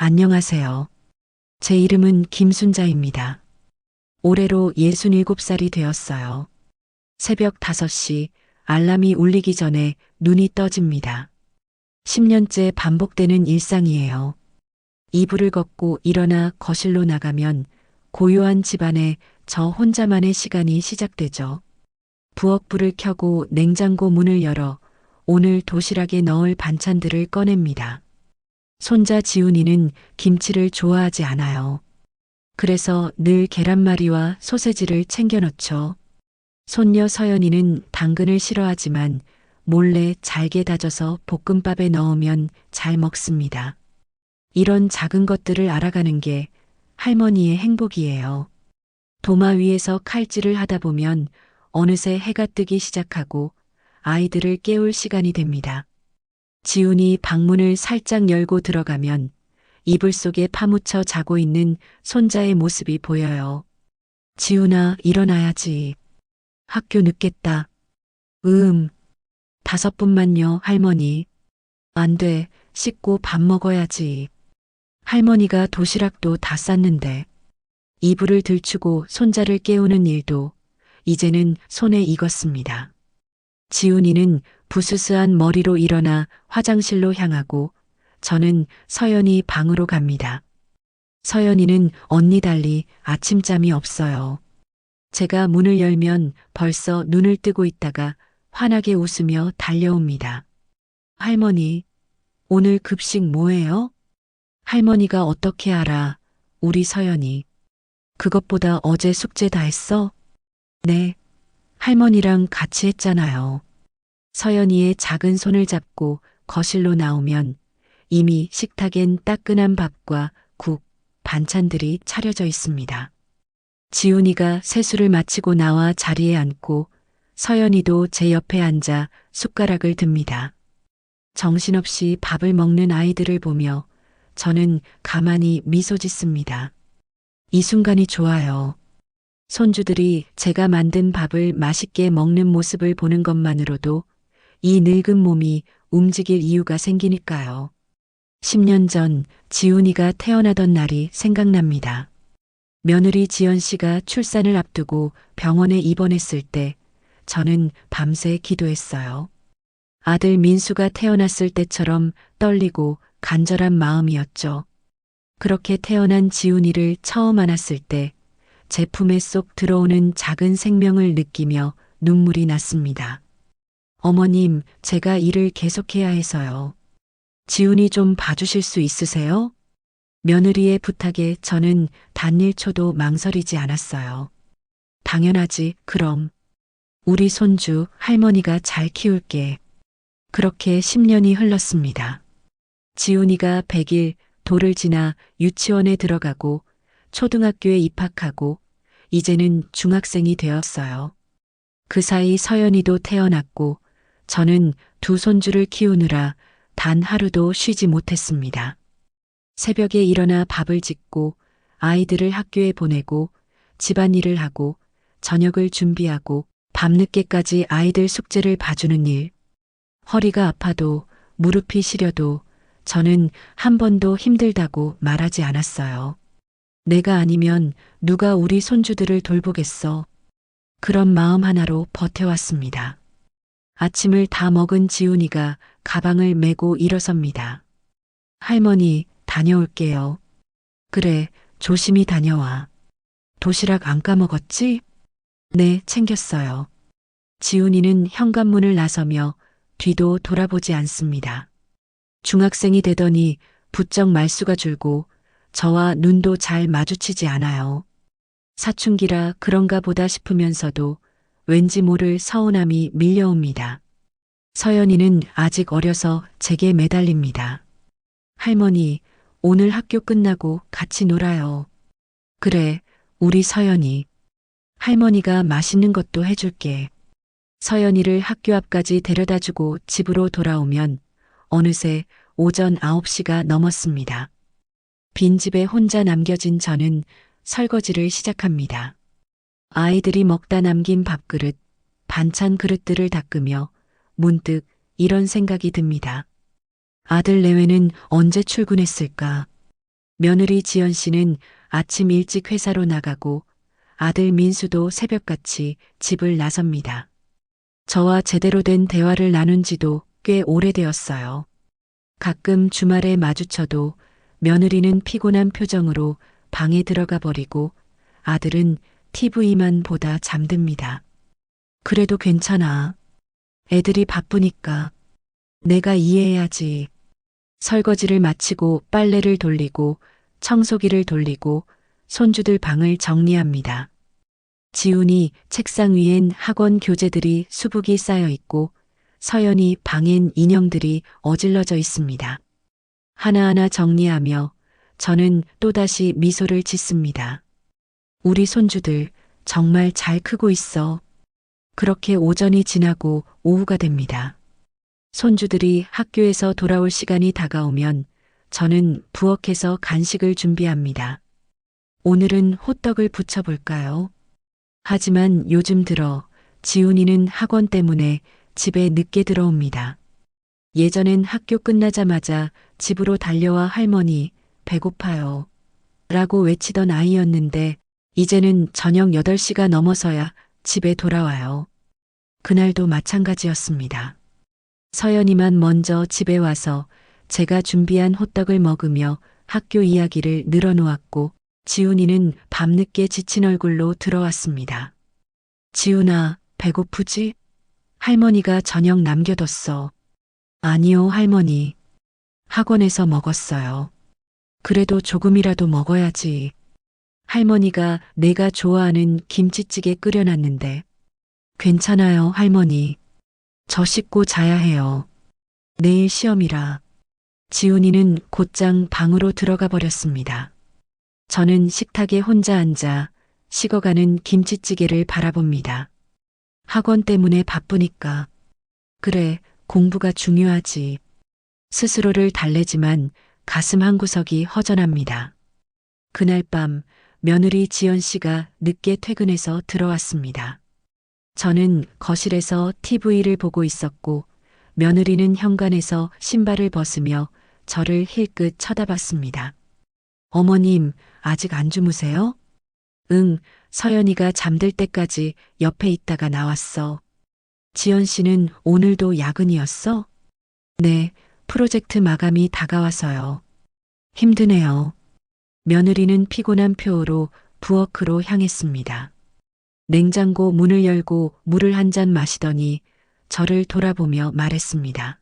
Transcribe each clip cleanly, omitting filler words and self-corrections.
안녕하세요. 제 이름은 김순자입니다. 올해로 67살이 되었어요. 새벽 5시 알람이 울리기 전에 눈이 떠집니다. 10년째 반복되는 일상이에요. 이불을 걷고 일어나 거실로 나가면 고요한 집안에 저 혼자만의 시간이 시작되죠. 부엌불을 켜고 냉장고 문을 열어 오늘 도시락에 넣을 반찬들을 꺼냅니다. 손자 지훈이는 김치를 좋아하지 않아요. 그래서 늘 계란말이와 소세지를 챙겨 넣죠. 손녀 서연이는 당근을 싫어하지만 몰래 잘게 다져서 볶음밥에 넣으면 잘 먹습니다. 이런 작은 것들을 알아가는 게 할머니의 행복이에요. 도마 위에서 칼질을 하다 보면 어느새 해가 뜨기 시작하고 아이들을 깨울 시간이 됩니다. 지훈이 방문을 살짝 열고 들어가면 이불 속에 파묻혀 자고 있는 손자의 모습이 보여요. 지훈아, 일어나야지. 학교 늦겠다. 5분만요, 할머니. 안 돼, 씻고 밥 먹어야지. 할머니가 도시락도 다 쌌는데. 이불을 들추고 손자를 깨우는 일도 이제는 손에 익었습니다. 지훈이는 부스스한 머리로 일어나 화장실로 향하고 저는 서연이 방으로 갑니다. 서연이는 언니 달리 아침잠이 없어요. 제가 문을 열면 벌써 눈을 뜨고 있다가 환하게 웃으며 달려옵니다. 할머니, 오늘 급식 뭐예요? 할머니가 어떻게 알아? 우리 서연이. 그것보다 어제 숙제 다 했어? 네. 할머니랑 같이 했잖아요. 서연이의 작은 손을 잡고 거실로 나오면 이미 식탁엔 따끈한 밥과 국, 반찬들이 차려져 있습니다. 지훈이가 세수를 마치고 나와 자리에 앉고 서연이도 제 옆에 앉아 숟가락을 듭니다. 정신없이 밥을 먹는 아이들을 보며 저는 가만히 미소 짓습니다. 이 순간이 좋아요. 손주들이 제가 만든 밥을 맛있게 먹는 모습을 보는 것만으로도 이 늙은 몸이 움직일 이유가 생기니까요. 10년 전 지훈이가 태어나던 날이 생각납니다. 며느리 지연 씨가 출산을 앞두고 병원에 입원했을 때 저는 밤새 기도했어요. 아들 민수가 태어났을 때처럼 떨리고 간절한 마음이었죠. 그렇게 태어난 지훈이를 처음 안았을 때 제 품에 쏙 들어오는 작은 생명을 느끼며 눈물이 났습니다. 어머님, 제가 일을 계속해야 해서요. 지훈이 좀 봐주실 수 있으세요? 며느리의 부탁에 저는 단 1초도 망설이지 않았어요. 당연하지, 그럼. 우리 손주, 할머니가 잘 키울게. 그렇게 10년이 흘렀습니다. 지훈이가 100일 돌을 지나 유치원에 들어가고 초등학교에 입학하고 이제는 중학생이 되었어요. 그 사이 서연이도 태어났고 저는 두 손주를 키우느라 단 하루도 쉬지 못했습니다. 새벽에 일어나 밥을 짓고 아이들을 학교에 보내고 집안일을 하고 저녁을 준비하고 밤늦게까지 아이들 숙제를 봐주는 일. 허리가 아파도 무릎이 시려도 저는 한 번도 힘들다고 말하지 않았어요. 내가 아니면 누가 우리 손주들을 돌보겠어. 그런 마음 하나로 버텨왔습니다. 아침을 다 먹은 지훈이가 가방을 메고 일어섭니다. 할머니, 다녀올게요. 그래, 조심히 다녀와. 도시락 안 까먹었지? 네, 챙겼어요. 지훈이는 현관문을 나서며 뒤도 돌아보지 않습니다. 중학생이 되더니 부쩍 말수가 줄고 저와 눈도 잘 마주치지 않아요. 사춘기라 그런가 보다 싶으면서도 왠지 모를 서운함이 밀려옵니다. 서연이는 아직 어려서 제게 매달립니다. 할머니, 오늘 학교 끝나고 같이 놀아요. 그래, 우리 서연이. 할머니가 맛있는 것도 해줄게. 서연이를 학교 앞까지 데려다주고 집으로 돌아오면 어느새 오전 9시가 넘었습니다. 빈집에 혼자 남겨진 저는 설거지를 시작합니다. 아이들이 먹다 남긴 밥그릇, 반찬 그릇들을 닦으며 문득 이런 생각이 듭니다. 아들 내외는 언제 출근했을까? 며느리 지연 씨는 아침 일찍 회사로 나가고 아들 민수도 새벽같이 집을 나섭니다. 저와 제대로 된 대화를 나눈 지도 꽤 오래되었어요. 가끔 주말에 마주쳐도 며느리는 피곤한 표정으로 방에 들어가 버리고 아들은 TV만 보다 잠듭니다. 그래도 괜찮아. 애들이 바쁘니까. 내가 이해해야지. 설거지를 마치고 빨래를 돌리고 청소기를 돌리고 손주들 방을 정리합니다. 지훈이 책상 위엔 학원 교재들이 수북이 쌓여 있고 서연이 방엔 인형들이 어질러져 있습니다. 하나하나 정리하며 저는 또다시 미소를 짓습니다. 우리 손주들 정말 잘 크고 있어. 그렇게 오전이 지나고 오후가 됩니다. 손주들이 학교에서 돌아올 시간이 다가오면 저는 부엌에서 간식을 준비합니다. 오늘은 호떡을 부쳐볼까요? 하지만 요즘 들어 지훈이는 학원 때문에 집에 늦게 들어옵니다. 예전엔 학교 끝나자마자 집으로 달려와 할머니, 배고파요. 라고 외치던 아이였는데 이제는 저녁 8시가 넘어서야 집에 돌아와요. 그날도 마찬가지였습니다. 서연이만 먼저 집에 와서 제가 준비한 호떡을 먹으며 학교 이야기를 늘어놓았고 지훈이는 밤늦게 지친 얼굴로 들어왔습니다. 지훈아, 배고프지? 할머니가 저녁 남겨뒀어. 아니요, 할머니. 학원에서 먹었어요. 그래도 조금이라도 먹어야지. 할머니가 내가 좋아하는 김치찌개 끓여놨는데. 괜찮아요, 할머니. 저 씻고 자야 해요. 내일 시험이라. 지훈이는 곧장 방으로 들어가 버렸습니다. 저는 식탁에 혼자 앉아 식어가는 김치찌개를 바라봅니다. 학원 때문에 바쁘니까. 그래, 공부가 중요하지. 스스로를 달래지만 가슴 한구석이 허전합니다. 그날 밤 며느리 지연 씨가 늦게 퇴근해서 들어왔습니다. 저는 거실에서 TV를 보고 있었고 며느리는 현관에서 신발을 벗으며 저를 힐끗 쳐다봤습니다. 어머님, 아직 안 주무세요? 응, 서연이가 잠들 때까지 옆에 있다가 나왔어. 지연 씨는 오늘도 야근이었어? 네, 프로젝트 마감이 다가와서요. 힘드네요. 며느리는 피곤한 표로 부엌으로 향했습니다. 냉장고 문을 열고 물을 한 잔 마시더니 저를 돌아보며 말했습니다.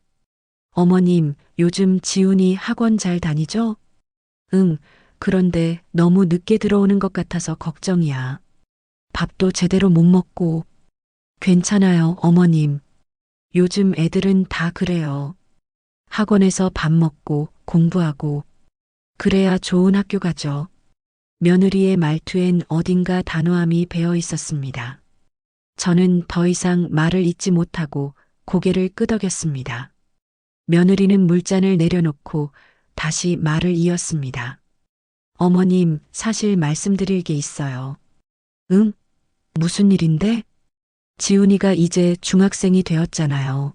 어머님, 요즘 지훈이 학원 잘 다니죠? 응, 그런데 너무 늦게 들어오는 것 같아서 걱정이야. 밥도 제대로 못 먹고. 괜찮아요, 어머님. 요즘 애들은 다 그래요. 학원에서 밥 먹고 공부하고. 그래야 좋은 학교 가죠. 며느리의 말투엔 어딘가 단호함이 배어 있었습니다. 저는 더 이상 말을 잇지 못하고 고개를 끄덕였습니다. 며느리는 물잔을 내려놓고 다시 말을 이었습니다. 어머님, 사실 말씀드릴 게 있어요. 응? 무슨 일인데? 지훈이가 이제 중학생이 되었잖아요.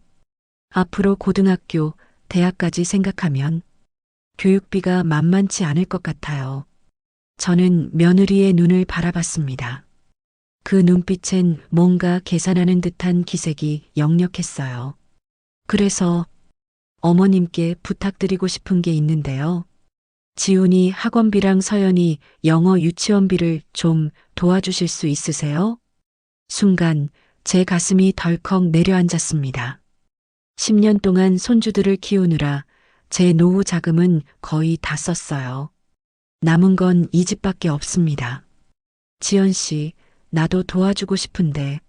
앞으로 고등학교, 대학까지 생각하면 교육비가 만만치 않을 것 같아요. 저는 며느리의 눈을 바라봤습니다. 그 눈빛엔 뭔가 계산하는 듯한 기색이 역력했어요. 그래서 어머님께 부탁드리고 싶은 게 있는데요. 지훈이 학원비랑 서연이 영어 유치원비를 좀 도와주실 수 있으세요? 순간 제 가슴이 덜컥 내려앉았습니다. 10년 동안 손주들을 키우느라 제 노후 자금은 거의 다 썼어요. 남은 건 이 집밖에 없습니다. 지연 씨, 나도 도와주고 싶은데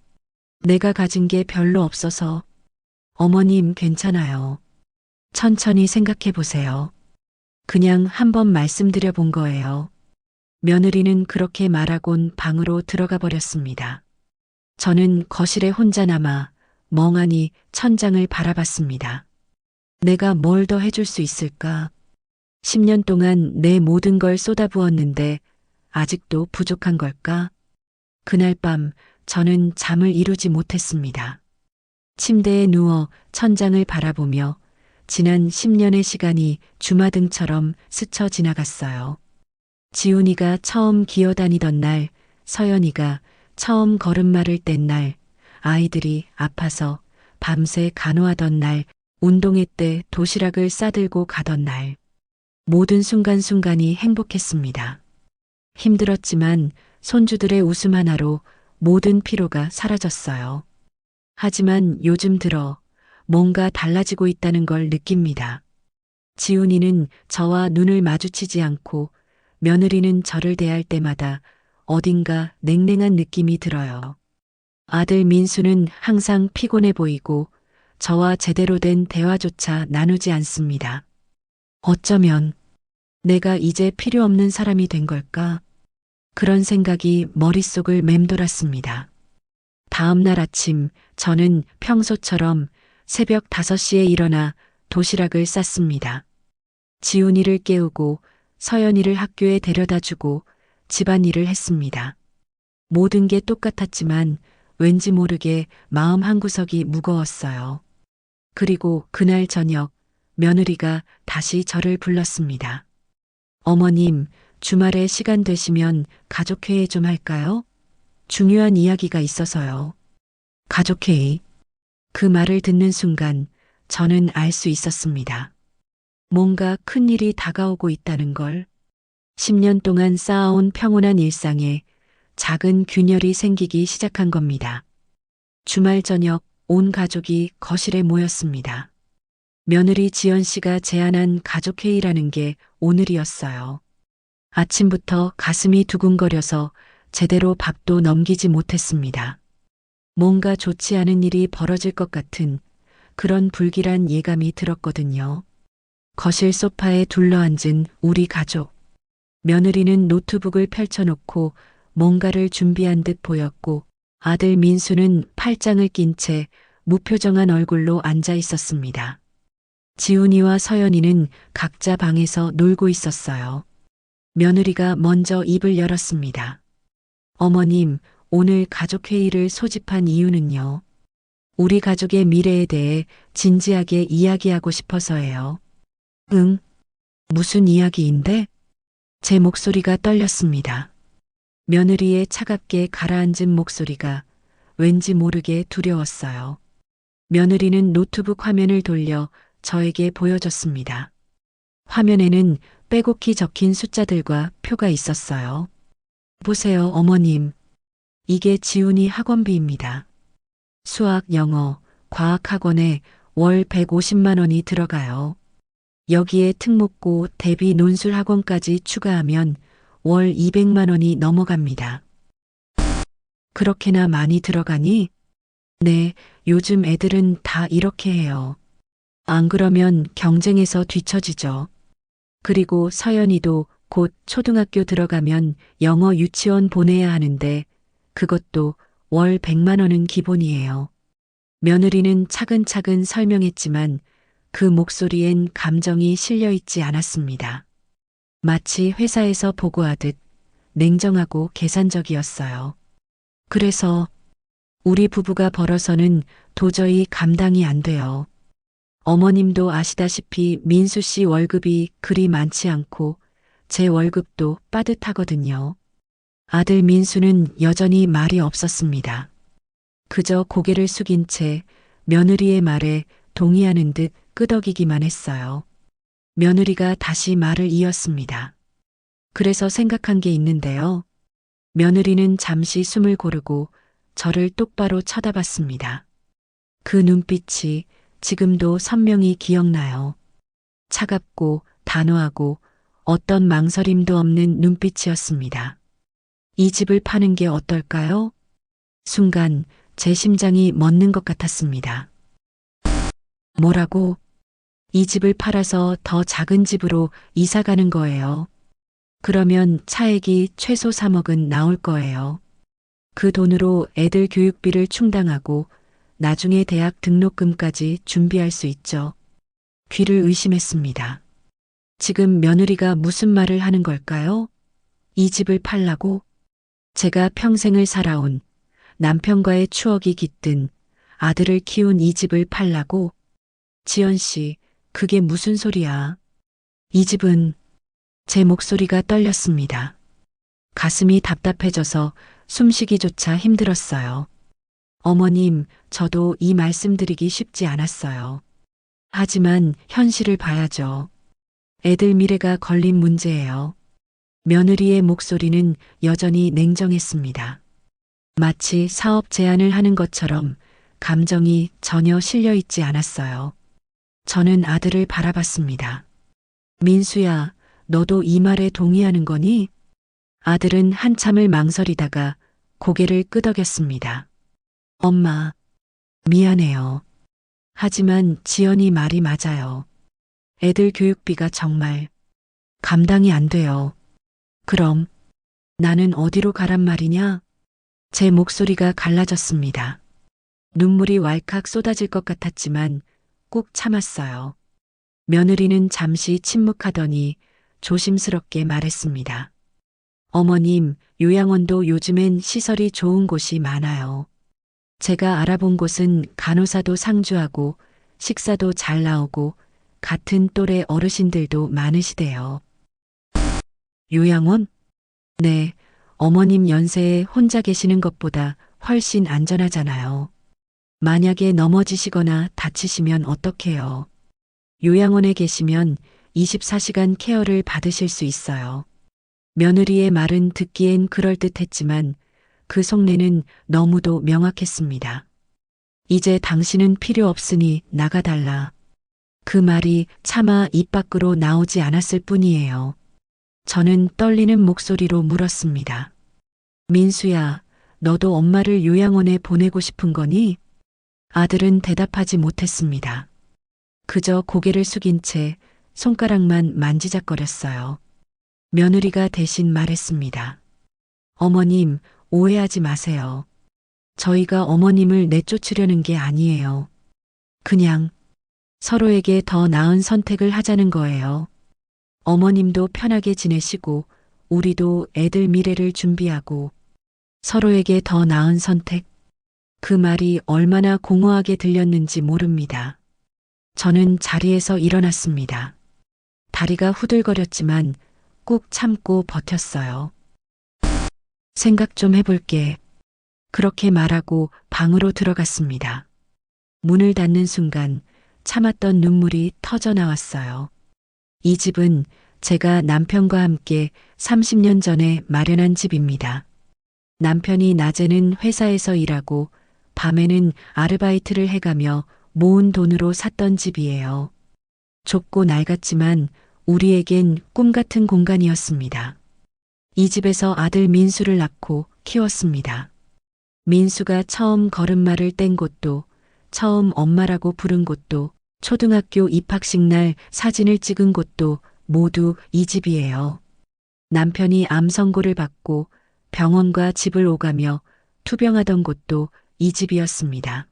내가 가진 게 별로 없어서. 어머님, 괜찮아요. 천천히 생각해 보세요. 그냥 한번 말씀드려 본 거예요. 며느리는 그렇게 말하곤 방으로 들어가 버렸습니다. 저는 거실에 혼자 남아 멍하니 천장을 바라봤습니다. 내가 뭘 더 해줄 수 있을까? 10년 동안 내 모든 걸 쏟아부었는데 아직도 부족한 걸까? 그날 밤 저는 잠을 이루지 못했습니다. 침대에 누워 천장을 바라보며 지난 10년의 시간이 주마등처럼 스쳐 지나갔어요. 지훈이가 처음 기어다니던 날, 서연이가 처음 걸음마를 뗀 날, 아이들이 아파서 밤새 간호하던 날, 운동회 때 도시락을 싸들고 가던 날. 모든 순간순간이 행복했습니다. 힘들었지만 손주들의 웃음 하나로 모든 피로가 사라졌어요. 하지만 요즘 들어 뭔가 달라지고 있다는 걸 느낍니다. 지훈이는 저와 눈을 마주치지 않고 며느리는 저를 대할 때마다 어딘가 냉랭한 느낌이 들어요. 아들 민수는 항상 피곤해 보이고 저와 제대로 된 대화조차 나누지 않습니다. 어쩌면 내가 이제 필요 없는 사람이 된 걸까? 그런 생각이 머릿속을 맴돌았습니다. 다음 날 아침 저는 평소처럼 새벽 5시에 일어나 도시락을 쌌습니다. 지훈이를 깨우고 서연이를 학교에 데려다 주고 집안일을 했습니다. 모든 게 똑같았지만 왠지 모르게 마음 한구석이 무거웠어요. 그리고 그날 저녁 며느리가 다시 저를 불렀습니다. 어머님, 주말에 시간 되시면 가족회의 좀 할까요? 중요한 이야기가 있어서요. 가족회의. 그 말을 듣는 순간 저는 알 수 있었습니다. 뭔가 큰 일이 다가오고 있다는 걸. 10년 동안 쌓아온 평온한 일상에 작은 균열이 생기기 시작한 겁니다. 주말 저녁 온 가족이 거실에 모였습니다. 며느리 지연 씨가 제안한 가족회의라는 게 오늘이었어요. 아침부터 가슴이 두근거려서 제대로 밥도 넘기지 못했습니다. 뭔가 좋지 않은 일이 벌어질 것 같은 그런 불길한 예감이 들었거든요. 거실 소파에 둘러앉은 우리 가족. 며느리는 노트북을 펼쳐놓고 뭔가를 준비한 듯 보였고 아들 민수는 팔짱을 낀 채 무표정한 얼굴로 앉아 있었습니다. 지훈이와 서연이는 각자 방에서 놀고 있었어요. 며느리가 먼저 입을 열었습니다. 어머님, 오늘 가족회의를 소집한 이유는요. 우리 가족의 미래에 대해 진지하게 이야기하고 싶어서예요. 응? 무슨 이야기인데? 제 목소리가 떨렸습니다. 며느리의 차갑게 가라앉은 목소리가 왠지 모르게 두려웠어요. 며느리는 노트북 화면을 돌려 저에게 보여줬습니다. 화면에는 빼곡히 적힌 숫자들과 표가 있었어요. 보세요, 어머님. 이게 지훈이 학원비입니다. 수학, 영어, 과학 학원에 월 150만 원이 들어가요. 여기에 특목고, 대비 논술 학원까지 추가하면 월 200만 원이 넘어갑니다. 그렇게나 많이 들어가니? 네, 요즘 애들은 다 이렇게 해요. 안 그러면 경쟁에서 뒤처지죠. 그리고 서연이도 곧 초등학교 들어가면 영어 유치원 보내야 하는데 그것도 월 100만 원은 기본이에요. 며느리는 차근차근 설명했지만 그 목소리엔 감정이 실려 있지 않았습니다. 마치 회사에서 보고하듯 냉정하고 계산적이었어요. 그래서 우리 부부가 벌어서는 도저히 감당이 안 돼요. 어머님도 아시다시피 민수 씨 월급이 그리 많지 않고 제 월급도 빠듯하거든요. 아들 민수는 여전히 말이 없었습니다. 그저 고개를 숙인 채 며느리의 말에 동의하는 듯 끄덕이기만 했어요. 며느리가 다시 말을 이었습니다. 그래서 생각한 게 있는데요. 며느리는 잠시 숨을 고르고 저를 똑바로 쳐다봤습니다. 그 눈빛이 지금도 선명히 기억나요. 차갑고 단호하고 어떤 망설임도 없는 눈빛이었습니다. 이 집을 파는 게 어떨까요? 순간 제 심장이 멎는 것 같았습니다. 뭐라고? 이 집을 팔아서 더 작은 집으로 이사 가는 거예요. 그러면 차액이 최소 3억은 나올 거예요. 그 돈으로 애들 교육비를 충당하고 나중에 대학 등록금까지 준비할 수 있죠. 귀를 의심했습니다. 지금 며느리가 무슨 말을 하는 걸까요? 이 집을 팔라고? 제가 평생을 살아온 남편과의 추억이 깃든 아들을 키운 이 집을 팔라고? 지연 씨, 그게 무슨 소리야? 이 집은 제 목소리가 떨렸습니다. 가슴이 답답해져서 숨쉬기조차 힘들었어요. 어머님, 저도 이 말씀드리기 쉽지 않았어요. 하지만 현실을 봐야죠. 애들 미래가 걸린 문제예요. 며느리의 목소리는 여전히 냉정했습니다. 마치 사업 제안을 하는 것처럼 감정이 전혀 실려 있지 않았어요. 저는 아들을 바라봤습니다. 민수야, 너도 이 말에 동의하는 거니? 아들은 한참을 망설이다가 고개를 끄덕였습니다. 엄마, 미안해요. 하지만 지연이 말이 맞아요. 애들 교육비가 정말 감당이 안 돼요. 그럼 나는 어디로 가란 말이냐? 제 목소리가 갈라졌습니다. 눈물이 왈칵 쏟아질 것 같았지만 꾹 참았어요. 며느리는 잠시 침묵하더니 조심스럽게 말했습니다. 어머님, 요양원도 요즘엔 시설이 좋은 곳이 많아요. 제가 알아본 곳은 간호사도 상주하고 식사도 잘 나오고 같은 또래 어르신들도 많으시대요. 요양원? 네, 어머님 연세에 혼자 계시는 것보다 훨씬 안전하잖아요. 만약에 넘어지시거나 다치시면 어떡해요? 요양원에 계시면 24시간 케어를 받으실 수 있어요. 며느리의 말은 듣기엔 그럴듯했지만 그 속내는 너무도 명확했습니다. 이제 당신은 필요 없으니 나가달라. 그 말이 차마 입 밖으로 나오지 않았을 뿐이에요. 저는 떨리는 목소리로 물었습니다. 민수야, 너도 엄마를 요양원에 보내고 싶은 거니? 아들은 대답하지 못했습니다. 그저 고개를 숙인 채 손가락만 만지작거렸어요. 며느리가 대신 말했습니다. 어머님, 오해하지 마세요. 저희가 어머님을 내쫓으려는 게 아니에요. 그냥 서로에게 더 나은 선택을 하자는 거예요. 어머님도 편하게 지내시고 우리도 애들 미래를 준비하고 서로에게 더 나은 선택. 그 말이 얼마나 공허하게 들렸는지 모릅니다. 저는 자리에서 일어났습니다. 다리가 후들거렸지만 꾹 참고 버텼어요. 생각 좀 해볼게. 그렇게 말하고 방으로 들어갔습니다. 문을 닫는 순간 참았던 눈물이 터져 나왔어요. 이 집은 제가 남편과 함께 30년 전에 마련한 집입니다. 남편이 낮에는 회사에서 일하고 밤에는 아르바이트를 해가며 모은 돈으로 샀던 집이에요. 좁고 낡았지만 우리에겐 꿈 같은 공간이었습니다. 이 집에서 아들 민수를 낳고 키웠습니다. 민수가 처음 걸음마를 뗀 곳도, 처음 엄마라고 부른 곳도, 초등학교 입학식 날 사진을 찍은 곳도 모두 이 집이에요. 남편이 암 선고를 받고 병원과 집을 오가며 투병하던 곳도 이 집이었습니다.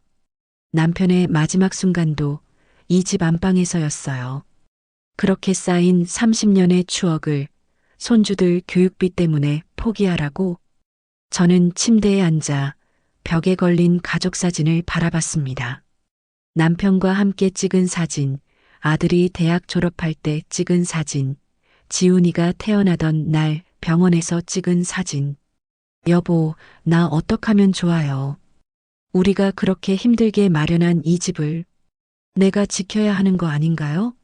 남편의 마지막 순간도 이 집 안방에서였어요. 그렇게 쌓인 30년의 추억을 손주들 교육비 때문에 포기하라고? 저는 침대에 앉아 벽에 걸린 가족 사진을 바라봤습니다. 남편과 함께 찍은 사진, 아들이 대학 졸업할 때 찍은 사진, 지훈이가 태어나던 날 병원에서 찍은 사진. 여보, 나 어떡하면 좋아요? 우리가 그렇게 힘들게 마련한 이 집을 내가 지켜야 하는 거 아닌가요?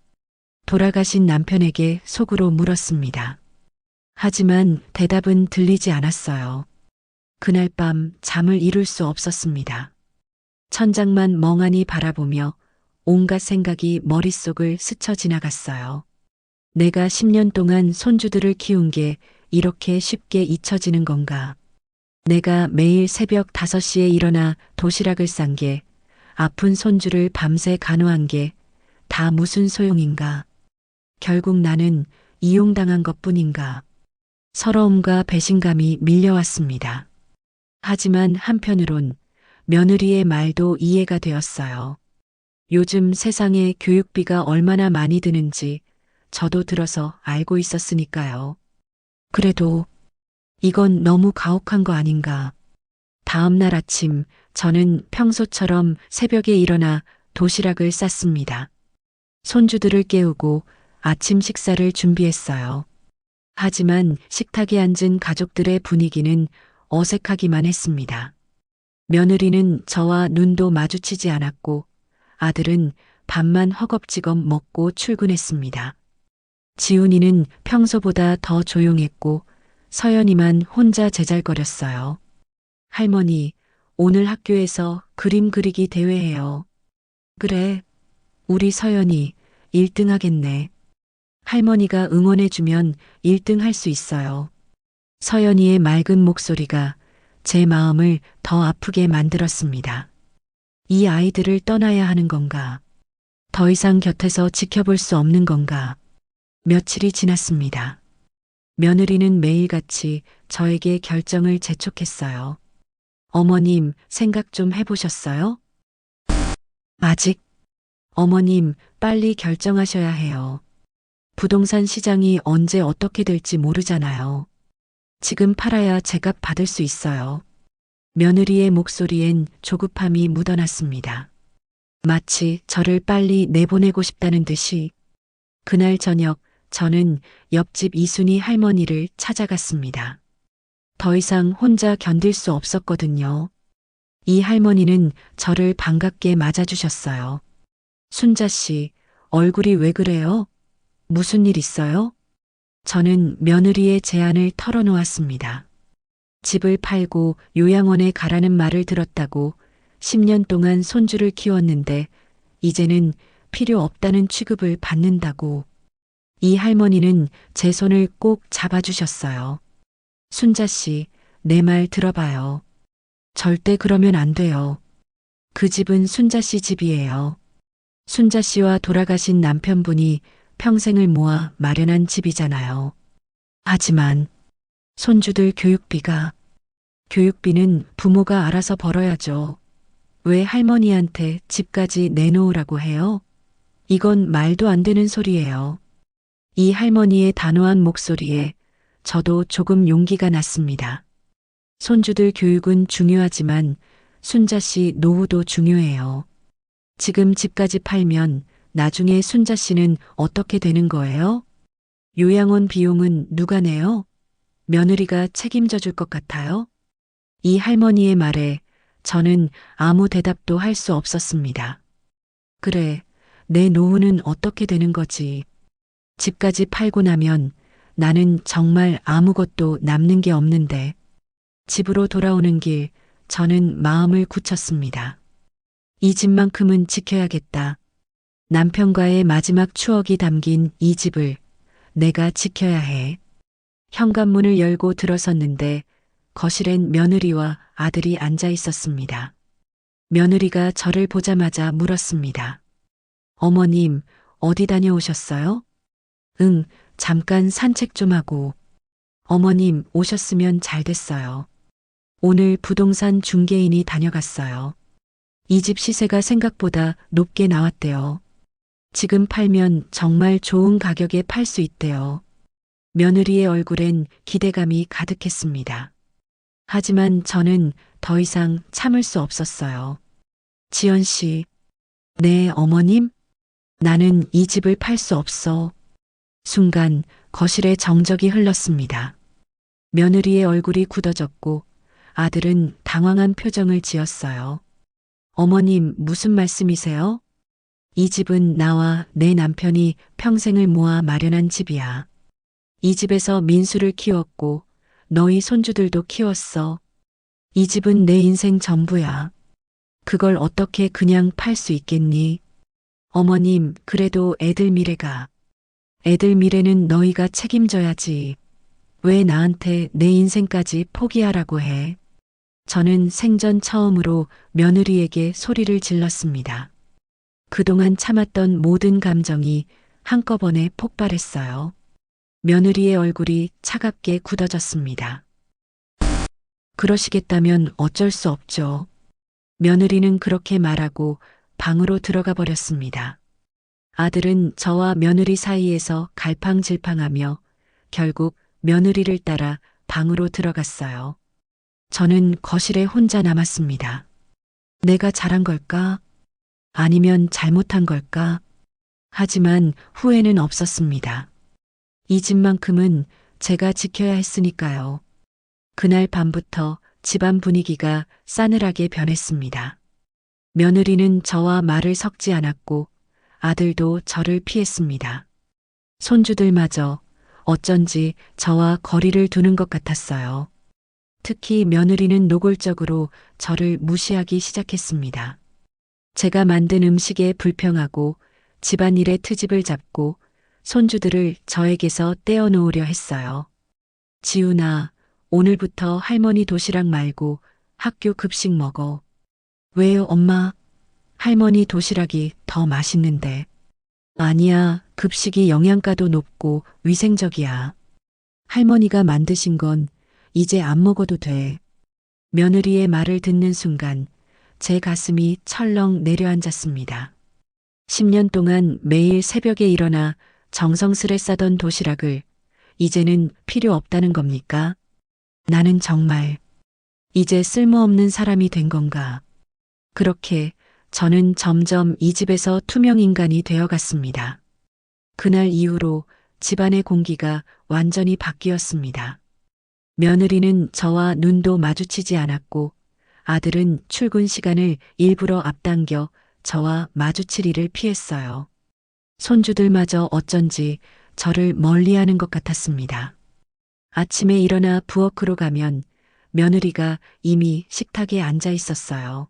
돌아가신 남편에게 속으로 물었습니다. 하지만 대답은 들리지 않았어요. 그날 밤 잠을 이룰 수 없었습니다. 천장만 멍하니 바라보며 온갖 생각이 머릿속을 스쳐 지나갔어요. 내가 10년 동안 손주들을 키운 게 이렇게 쉽게 잊혀지는 건가? 내가 매일 새벽 5시에 일어나 도시락을 싼 게, 아픈 손주를 밤새 간호한 게 다 무슨 소용인가? 결국 나는 이용당한 것뿐인가? 서러움과 배신감이 밀려왔습니다. 하지만 한편으론 며느리의 말도 이해가 되었어요. 요즘 세상에 교육비가 얼마나 많이 드는지 저도 들어서 알고 있었으니까요. 그래도 이건 너무 가혹한 거 아닌가. 다음 날 아침 저는 평소처럼 새벽에 일어나 도시락을 쌌습니다. 손주들을 깨우고 아침 식사를 준비했어요. 하지만 식탁에 앉은 가족들의 분위기는 어색하기만 했습니다. 며느리는 저와 눈도 마주치지 않았고 아들은 밥만 허겁지겁 먹고 출근했습니다. 지훈이는 평소보다 더 조용했고 서연이만 혼자 제잘거렸어요. 할머니, 오늘 학교에서 그림 그리기 대회해요. 그래, 우리 서연이 1등 하겠네. 할머니가 응원해주면 1등 할 수 있어요. 서연이의 맑은 목소리가 제 마음을 더 아프게 만들었습니다. 이 아이들을 떠나야 하는 건가? 더 이상 곁에서 지켜볼 수 없는 건가? 며칠이 지났습니다. 며느리는 매일같이 저에게 결정을 재촉했어요. 어머님, 생각 좀 해보셨어요? 아직? 어머님, 빨리 결정하셔야 해요. 부동산 시장이 언제 어떻게 될지 모르잖아요. 지금 팔아야 제값 받을 수 있어요. 며느리의 목소리엔 조급함이 묻어났습니다. 마치 저를 빨리 내보내고 싶다는 듯이. 그날 저녁 저는 옆집 이순희 할머니를 찾아갔습니다. 더 이상 혼자 견딜 수 없었거든요. 이 할머니는 저를 반갑게 맞아주셨어요. 순자 씨, 얼굴이 왜 그래요? 무슨 일 있어요? 저는 며느리의 제안을 털어놓았습니다. 집을 팔고 요양원에 가라는 말을 들었다고 10년 동안 손주를 키웠는데 이제는 필요 없다는 취급을 받는다고. 이 할머니는 제 손을 꼭 잡아주셨어요. 순자 씨, 내 말 들어봐요. 절대 그러면 안 돼요. 그 집은 순자 씨 집이에요. 순자 씨와 돌아가신 남편분이 평생을 모아 마련한 집이잖아요. 하지만 손주들 교육비는 부모가 알아서 벌어야죠. 왜 할머니한테 집까지 내놓으라고 해요? 이건 말도 안 되는 소리예요. 이 할머니의 단호한 목소리에 저도 조금 용기가 났습니다. 손주들 교육은 중요하지만 순자 씨 노후도 중요해요. 지금 집까지 팔면 나중에 순자 씨는 어떻게 되는 거예요? 요양원 비용은 누가 내요? 며느리가 책임져 줄 것 같아요? 이 할머니의 말에 저는 아무 대답도 할 수 없었습니다. 그래, 내 노후는 어떻게 되는 거지? 집까지 팔고 나면 나는 정말 아무것도 남는 게 없는데. 집으로 돌아오는 길 저는 마음을 굳혔습니다. 이 집만큼은 지켜야겠다. 남편과의 마지막 추억이 담긴 이 집을 내가 지켜야 해. 현관문을 열고 들어섰는데 거실엔 며느리와 아들이 앉아 있었습니다. 며느리가 저를 보자마자 물었습니다. 어머님, 어디 다녀오셨어요? 응, 잠깐 산책 좀 하고. 어머님 오셨으면 잘 됐어요. 오늘 부동산 중개인이 다녀갔어요. 이 집 시세가 생각보다 높게 나왔대요. 지금 팔면 정말 좋은 가격에 팔 수 있대요. 며느리의 얼굴엔 기대감이 가득했습니다. 하지만 저는 더 이상 참을 수 없었어요. 지연 씨, 네, 어머님? 나는 이 집을 팔 수 없어. 순간 거실에 정적이 흘렀습니다. 며느리의 얼굴이 굳어졌고 아들은 당황한 표정을 지었어요. 어머님, 무슨 말씀이세요? 이 집은 나와 내 남편이 평생을 모아 마련한 집이야. 이 집에서 민수를 키웠고 너희 손주들도 키웠어. 이 집은 내 인생 전부야. 그걸 어떻게 그냥 팔 수 있겠니? 어머님, 그래도 애들 미래는 너희가 책임져야지. 왜 나한테 내 인생까지 포기하라고 해? 저는 생전 처음으로 며느리에게 소리를 질렀습니다. 그동안 참았던 모든 감정이 한꺼번에 폭발했어요. 며느리의 얼굴이 차갑게 굳어졌습니다. 그러시겠다면 어쩔 수 없죠. 며느리는 그렇게 말하고 방으로 들어가 버렸습니다. 아들은 저와 며느리 사이에서 갈팡질팡하며 결국 며느리를 따라 방으로 들어갔어요. 저는 거실에 혼자 남았습니다. 내가 잘한 걸까? 아니면 잘못한 걸까? 하지만 후회는 없었습니다. 이 집만큼은 제가 지켜야 했으니까요. 그날 밤부터 집안 분위기가 싸늘하게 변했습니다. 며느리는 저와 말을 섞지 않았고 아들도 저를 피했습니다. 손주들마저 어쩐지 저와 거리를 두는 것 같았어요. 특히 며느리는 노골적으로 저를 무시하기 시작했습니다. 제가 만든 음식에 불평하고 집안일에 트집을 잡고 손주들을 저에게서 떼어놓으려 했어요. 지훈아, 오늘부터 할머니 도시락 말고 학교 급식 먹어. 왜요, 엄마? 할머니 도시락이 더 맛있는데. 아니야, 급식이 영양가도 높고 위생적이야. 할머니가 만드신 건 이제 안 먹어도 돼. 며느리의 말을 듣는 순간 제 가슴이 철렁 내려앉았습니다. 10년 동안 매일 새벽에 일어나 정성스레 싸던 도시락을 이제는 필요 없다는 겁니까? 나는 정말 이제 쓸모없는 사람이 된 건가? 그렇게 저는 점점 이 집에서 투명 인간이 되어갔습니다. 그날 이후로 집안의 공기가 완전히 바뀌었습니다. 며느리는 저와 눈도 마주치지 않았고 아들은 출근 시간을 일부러 앞당겨 저와 마주칠 일을 피했어요. 손주들마저 어쩐지 저를 멀리하는 것 같았습니다. 아침에 일어나 부엌으로 가면 며느리가 이미 식탁에 앉아 있었어요.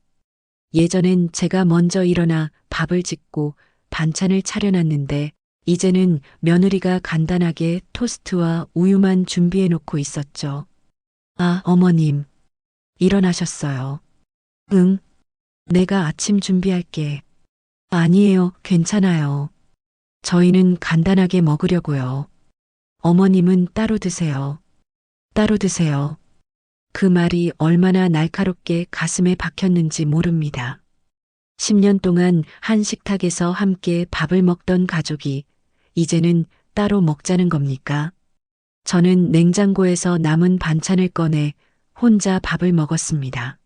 예전엔 제가 먼저 일어나 밥을 짓고 반찬을 차려놨는데 이제는 며느리가 간단하게 토스트와 우유만 준비해 놓고 있었죠. 아, 어머님. 일어나셨어요. 응, 내가 아침 준비할게. 아니에요, 괜찮아요. 저희는 간단하게 먹으려고요. 어머님은 따로 드세요. 따로 드세요. 그 말이 얼마나 날카롭게 가슴에 박혔는지 모릅니다. 10년 동안 한 식탁에서 함께 밥을 먹던 가족이 이제는 따로 먹자는 겁니까? 저는 냉장고에서 남은 반찬을 꺼내 혼자 밥을 먹었습니다.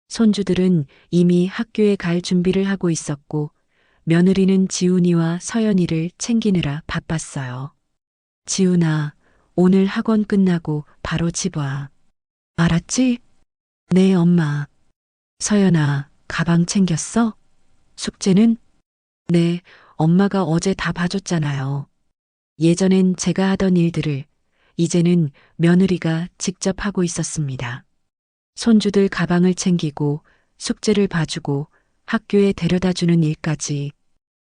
손주들은 이미 학교에 갈 준비를 하고 있었고 며느리는 지훈이와 서연이를 챙기느라 바빴어요. 지훈아, 오늘 학원 끝나고 바로 집 와. 알았지? 네, 엄마. 서연아, 가방 챙겼어? 숙제는? 네, 엄마가 어제 다 봐줬잖아요. 예전엔 제가 하던 일들을 이제는 며느리가 직접 하고 있었습니다. 손주들 가방을 챙기고 숙제를 봐주고 학교에 데려다 주는 일까지.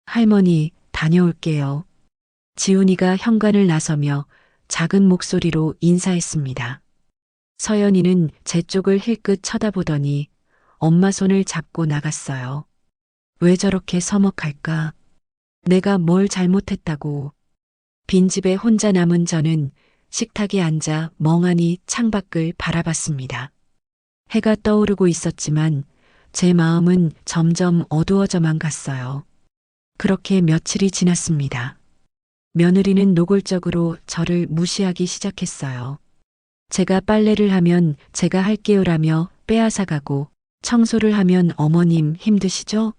할머니, 다녀올게요. 지훈이가 현관을 나서며 작은 목소리로 인사했습니다. 서연이는 제 쪽을 힐끗 쳐다보더니 엄마 손을 잡고 나갔어요. 왜 저렇게 서먹할까? 내가 뭘 잘못했다고. 빈집에 혼자 남은 저는 식탁에 앉아 멍하니 창밖을 바라봤습니다. 해가 떠오르고 있었지만 제 마음은 점점 어두워져만 갔어요. 그렇게 며칠이 지났습니다. 며느리는 노골적으로 저를 무시하기 시작했어요. 제가 빨래를 하면 제가 할게요라며 빼앗아가고 청소를 하면 어머님 힘드시죠?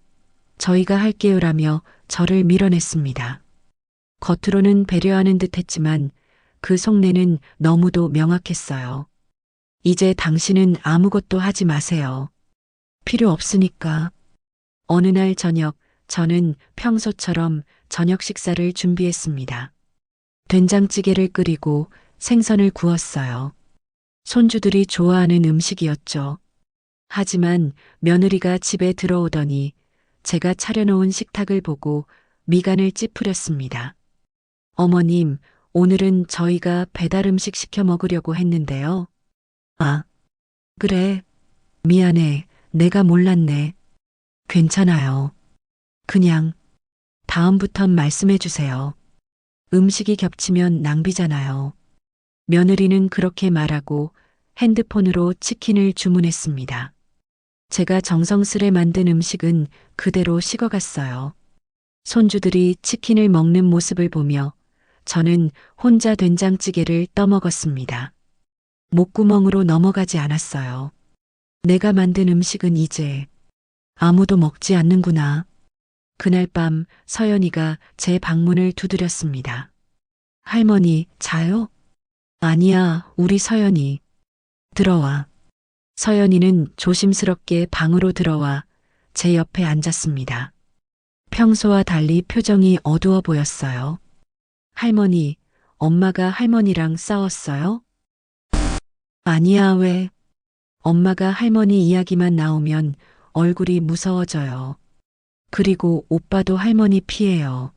저희가 할게요라며 저를 밀어냈습니다. 겉으로는 배려하는 듯 했지만 그 속내는 너무도 명확했어요. 이제 당신은 아무것도 하지 마세요. 필요 없으니까. 어느 날 저녁, 저는 평소처럼 저녁 식사를 준비했습니다. 된장찌개를 끓이고 생선을 구웠어요. 손주들이 좋아하는 음식이었죠. 하지만 며느리가 집에 들어오더니 제가 차려놓은 식탁을 보고 미간을 찌푸렸습니다. 어머님, 오늘은 저희가 배달 음식 시켜 먹으려고 했는데요. 아, 그래. 미안해. 내가 몰랐네. 괜찮아요. 그냥 다음부턴 말씀해 주세요. 음식이 겹치면 낭비잖아요. 며느리는 그렇게 말하고 핸드폰으로 치킨을 주문했습니다. 제가 정성스레 만든 음식은 그대로 식어갔어요. 손주들이 치킨을 먹는 모습을 보며 저는 혼자 된장찌개를 떠먹었습니다. 목구멍으로 넘어가지 않았어요. 내가 만든 음식은 이제 아무도 먹지 않는구나. 그날 밤 서연이가 제 방문을 두드렸습니다. 할머니, 자요? 아니야, 우리 서연이. 들어와. 서연이는 조심스럽게 방으로 들어와 제 옆에 앉았습니다. 평소와 달리 표정이 어두워 보였어요. 할머니, 엄마가 할머니랑 싸웠어요? 아니야, 왜? 엄마가 할머니 이야기만 나오면 얼굴이 무서워져요. 그리고 오빠도 할머니 피해요.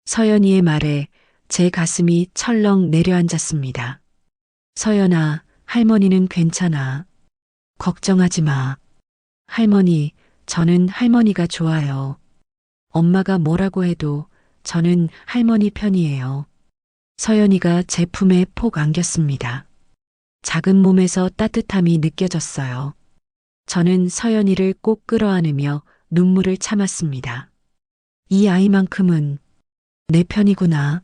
서연이의 말에 제 가슴이 철렁 내려앉았습니다. 서연아, 할머니는 괜찮아. 걱정하지 마. 할머니, 저는 할머니가 좋아요. 엄마가 뭐라고 해도 저는 할머니 편이에요. 서연이가 제 품에 폭 안겼습니다. 작은 몸에서 따뜻함이 느껴졌어요. 저는 서연이를 꼭 끌어안으며 눈물을 참았습니다. 이 아이만큼은 내 편이구나.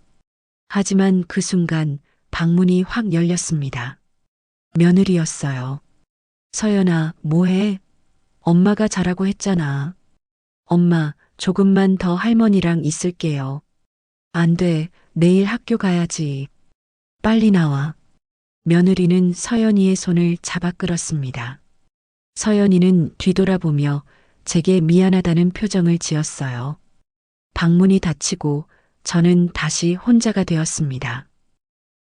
하지만 그 순간 방문이 확 열렸습니다. 며느리였어요. 서연아, 뭐해? 엄마가 자라고 했잖아. 엄마, 조금만 더 할머니랑 있을게요. 안 돼, 내일 학교 가야지. 빨리 나와. 며느리는 서연이의 손을 잡아 끌었습니다. 서연이는 뒤돌아보며 제게 미안하다는 표정을 지었어요. 방문이 닫히고 저는 다시 혼자가 되었습니다.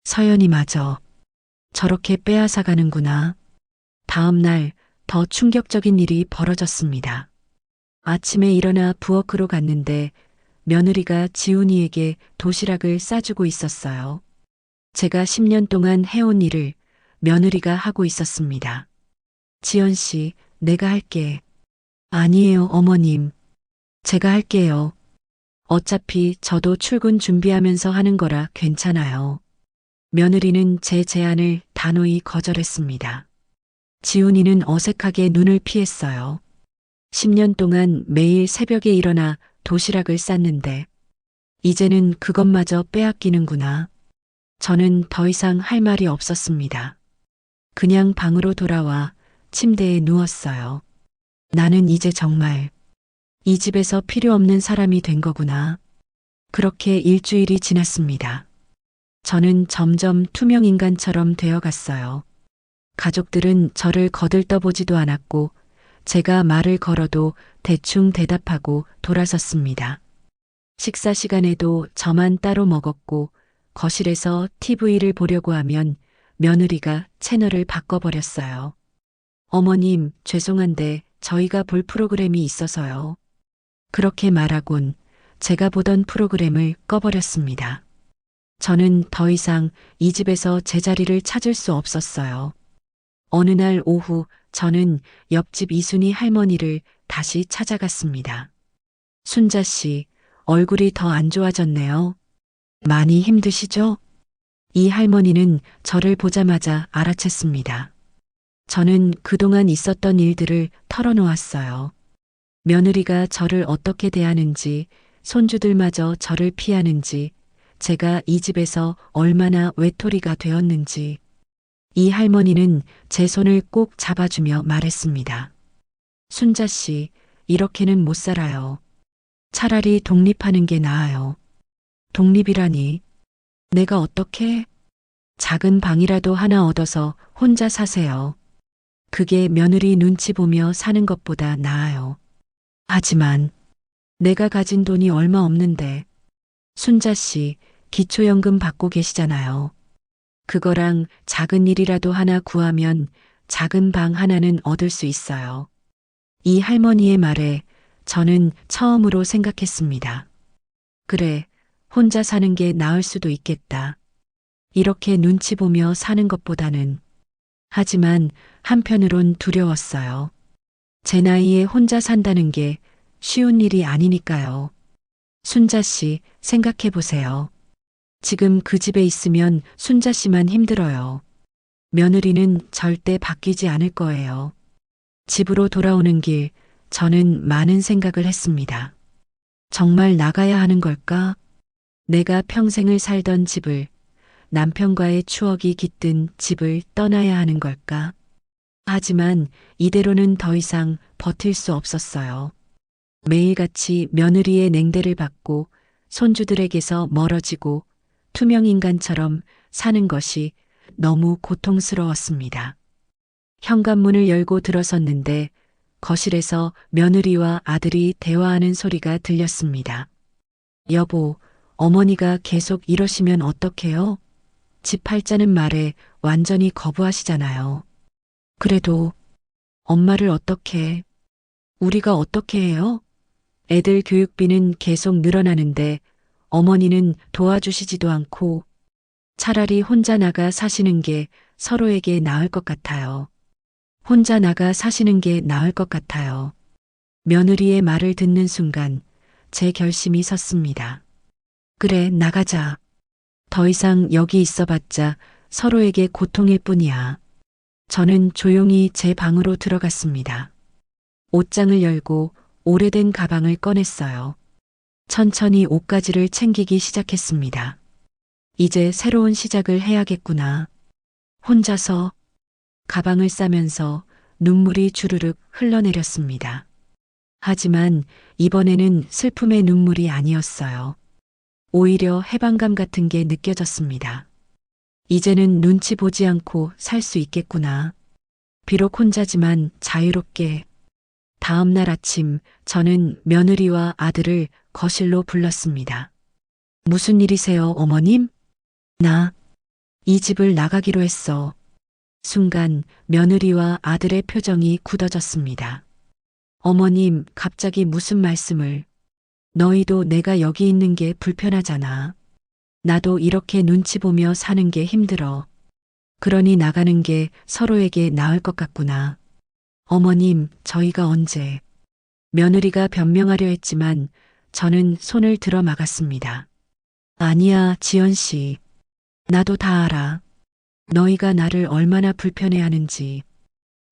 서연이마저 저렇게 빼앗아 가는구나. 다음 날 더 충격적인 일이 벌어졌습니다. 아침에 일어나 부엌으로 갔는데 며느리가 지훈이에게 도시락을 싸주고 있었어요. 제가 10년 동안 해온 일을 며느리가 하고 있었습니다. 지연 씨, 내가 할게. 아니에요, 어머님. 제가 할게요. 어차피 저도 출근 준비하면서 하는 거라 괜찮아요. 며느리는 제 제안을 단호히 거절했습니다. 지훈이는 어색하게 눈을 피했어요. 10년 동안 매일 새벽에 일어나 도시락을 쌌는데 이제는 그것마저 빼앗기는구나. 저는 더 이상 할 말이 없었습니다. 그냥 방으로 돌아와 침대에 누웠어요. 나는 이제 정말 이 집에서 필요 없는 사람이 된 거구나. 그렇게 일주일이 지났습니다. 저는 점점 투명 인간처럼 되어갔어요. 가족들은 저를 거들떠보지도 않았고 제가 말을 걸어도 대충 대답하고 돌아섰습니다. 식사 시간에도 저만 따로 먹었고 거실에서 TV를 보려고 하면 며느리가 채널을 바꿔버렸어요. 어머님, 죄송한데 저희가 볼 프로그램이 있어서요. 그렇게 말하곤 제가 보던 프로그램을 꺼버렸습니다. 저는 더 이상 이 집에서 제 자리를 찾을 수 없었어요. 어느 날 오후 저는 옆집 이순희 할머니를 다시 찾아갔습니다. 순자 씨, 얼굴이 더 안 좋아졌네요. 많이 힘드시죠? 이 할머니는 저를 보자마자 알아챘습니다. 저는 그동안 있었던 일들을 털어놓았어요. 며느리가 저를 어떻게 대하는지, 손주들마저 저를 피하는지, 제가 이 집에서 얼마나 외톨이가 되었는지. 이 할머니는 제 손을 꼭 잡아주며 말했습니다. 순자 씨, 이렇게는 못 살아요. 차라리 독립하는 게 나아요. 독립이라니. 내가 어떻게? 작은 방이라도 하나 얻어서 혼자 사세요. 그게 며느리 눈치 보며 사는 것보다 나아요. 하지만 내가 가진 돈이 얼마 없는데. 순자 씨, 기초연금 받고 계시잖아요. 그거랑 작은 일이라도 하나 구하면 작은 방 하나는 얻을 수 있어요. 이 할머니의 말에 저는 처음으로 생각했습니다. 그래, 혼자 사는 게 나을 수도 있겠다. 이렇게 눈치 보며 사는 것보다는. 하지만 한편으론 두려웠어요. 제 나이에 혼자 산다는 게 쉬운 일이 아니니까요. 순자 씨, 생각해 보세요. 지금 그 집에 있으면 순자 씨만 힘들어요. 며느리는 절대 바뀌지 않을 거예요. 집으로 돌아오는 길, 저는 많은 생각을 했습니다. 정말 나가야 하는 걸까? 내가 평생을 살던 집을, 남편과의 추억이 깃든 집을 떠나야 하는 걸까? 하지만 이대로는 더 이상 버틸 수 없었어요. 매일같이 며느리의 냉대를 받고 손주들에게서 멀어지고 투명 인간처럼 사는 것이 너무 고통스러웠습니다. 현관문을 열고 들어섰는데 거실에서 며느리와 아들이 대화하는 소리가 들렸습니다. 여보, 어머니가 계속 이러시면 어떡해요? 집 팔자는 말에 완전히 거부하시잖아요. 그래도 엄마를 어떻게, 우리가 어떻게 해요? 애들 교육비는 계속 늘어나는데 어머니는 도와주시지도 않고 차라리 혼자 나가 사시는 게 서로에게 나을 것 같아요. 혼자 나가 사시는 게 나을 것 같아요. 며느리의 말을 듣는 순간 제 결심이 섰습니다. 그래, 나가자. 더 이상 여기 있어봤자 서로에게 고통일 뿐이야. 저는 조용히 제 방으로 들어갔습니다. 옷장을 열고 오래된 가방을 꺼냈어요. 천천히 옷가지를 챙기기 시작했습니다. 이제 새로운 시작을 해야겠구나. 혼자서 가방을 싸면서 눈물이 주르륵 흘러내렸습니다. 하지만 이번에는 슬픔의 눈물이 아니었어요. 오히려 해방감 같은 게 느껴졌습니다. 이제는 눈치 보지 않고 살 수 있겠구나. 비록 혼자지만 자유롭게. 다음 날 아침 저는 며느리와 아들을 거실로 불렀습니다. 무슨 일이세요, 어머님? 나 이 집을 나가기로 했어. 순간 며느리와 아들의 표정이 굳어졌습니다. 어머님, 갑자기 무슨 말씀을. 너희도 내가 여기 있는 게 불편하잖아. 나도 이렇게 눈치 보며 사는 게 힘들어. 그러니 나가는 게 서로에게 나을 것 같구나. 어머님, 저희가 언제. 며느리가 변명하려 했지만 저는 손을 들어 막았습니다. 아니야, 지연 씨. 나도 다 알아. 너희가 나를 얼마나 불편해하는지.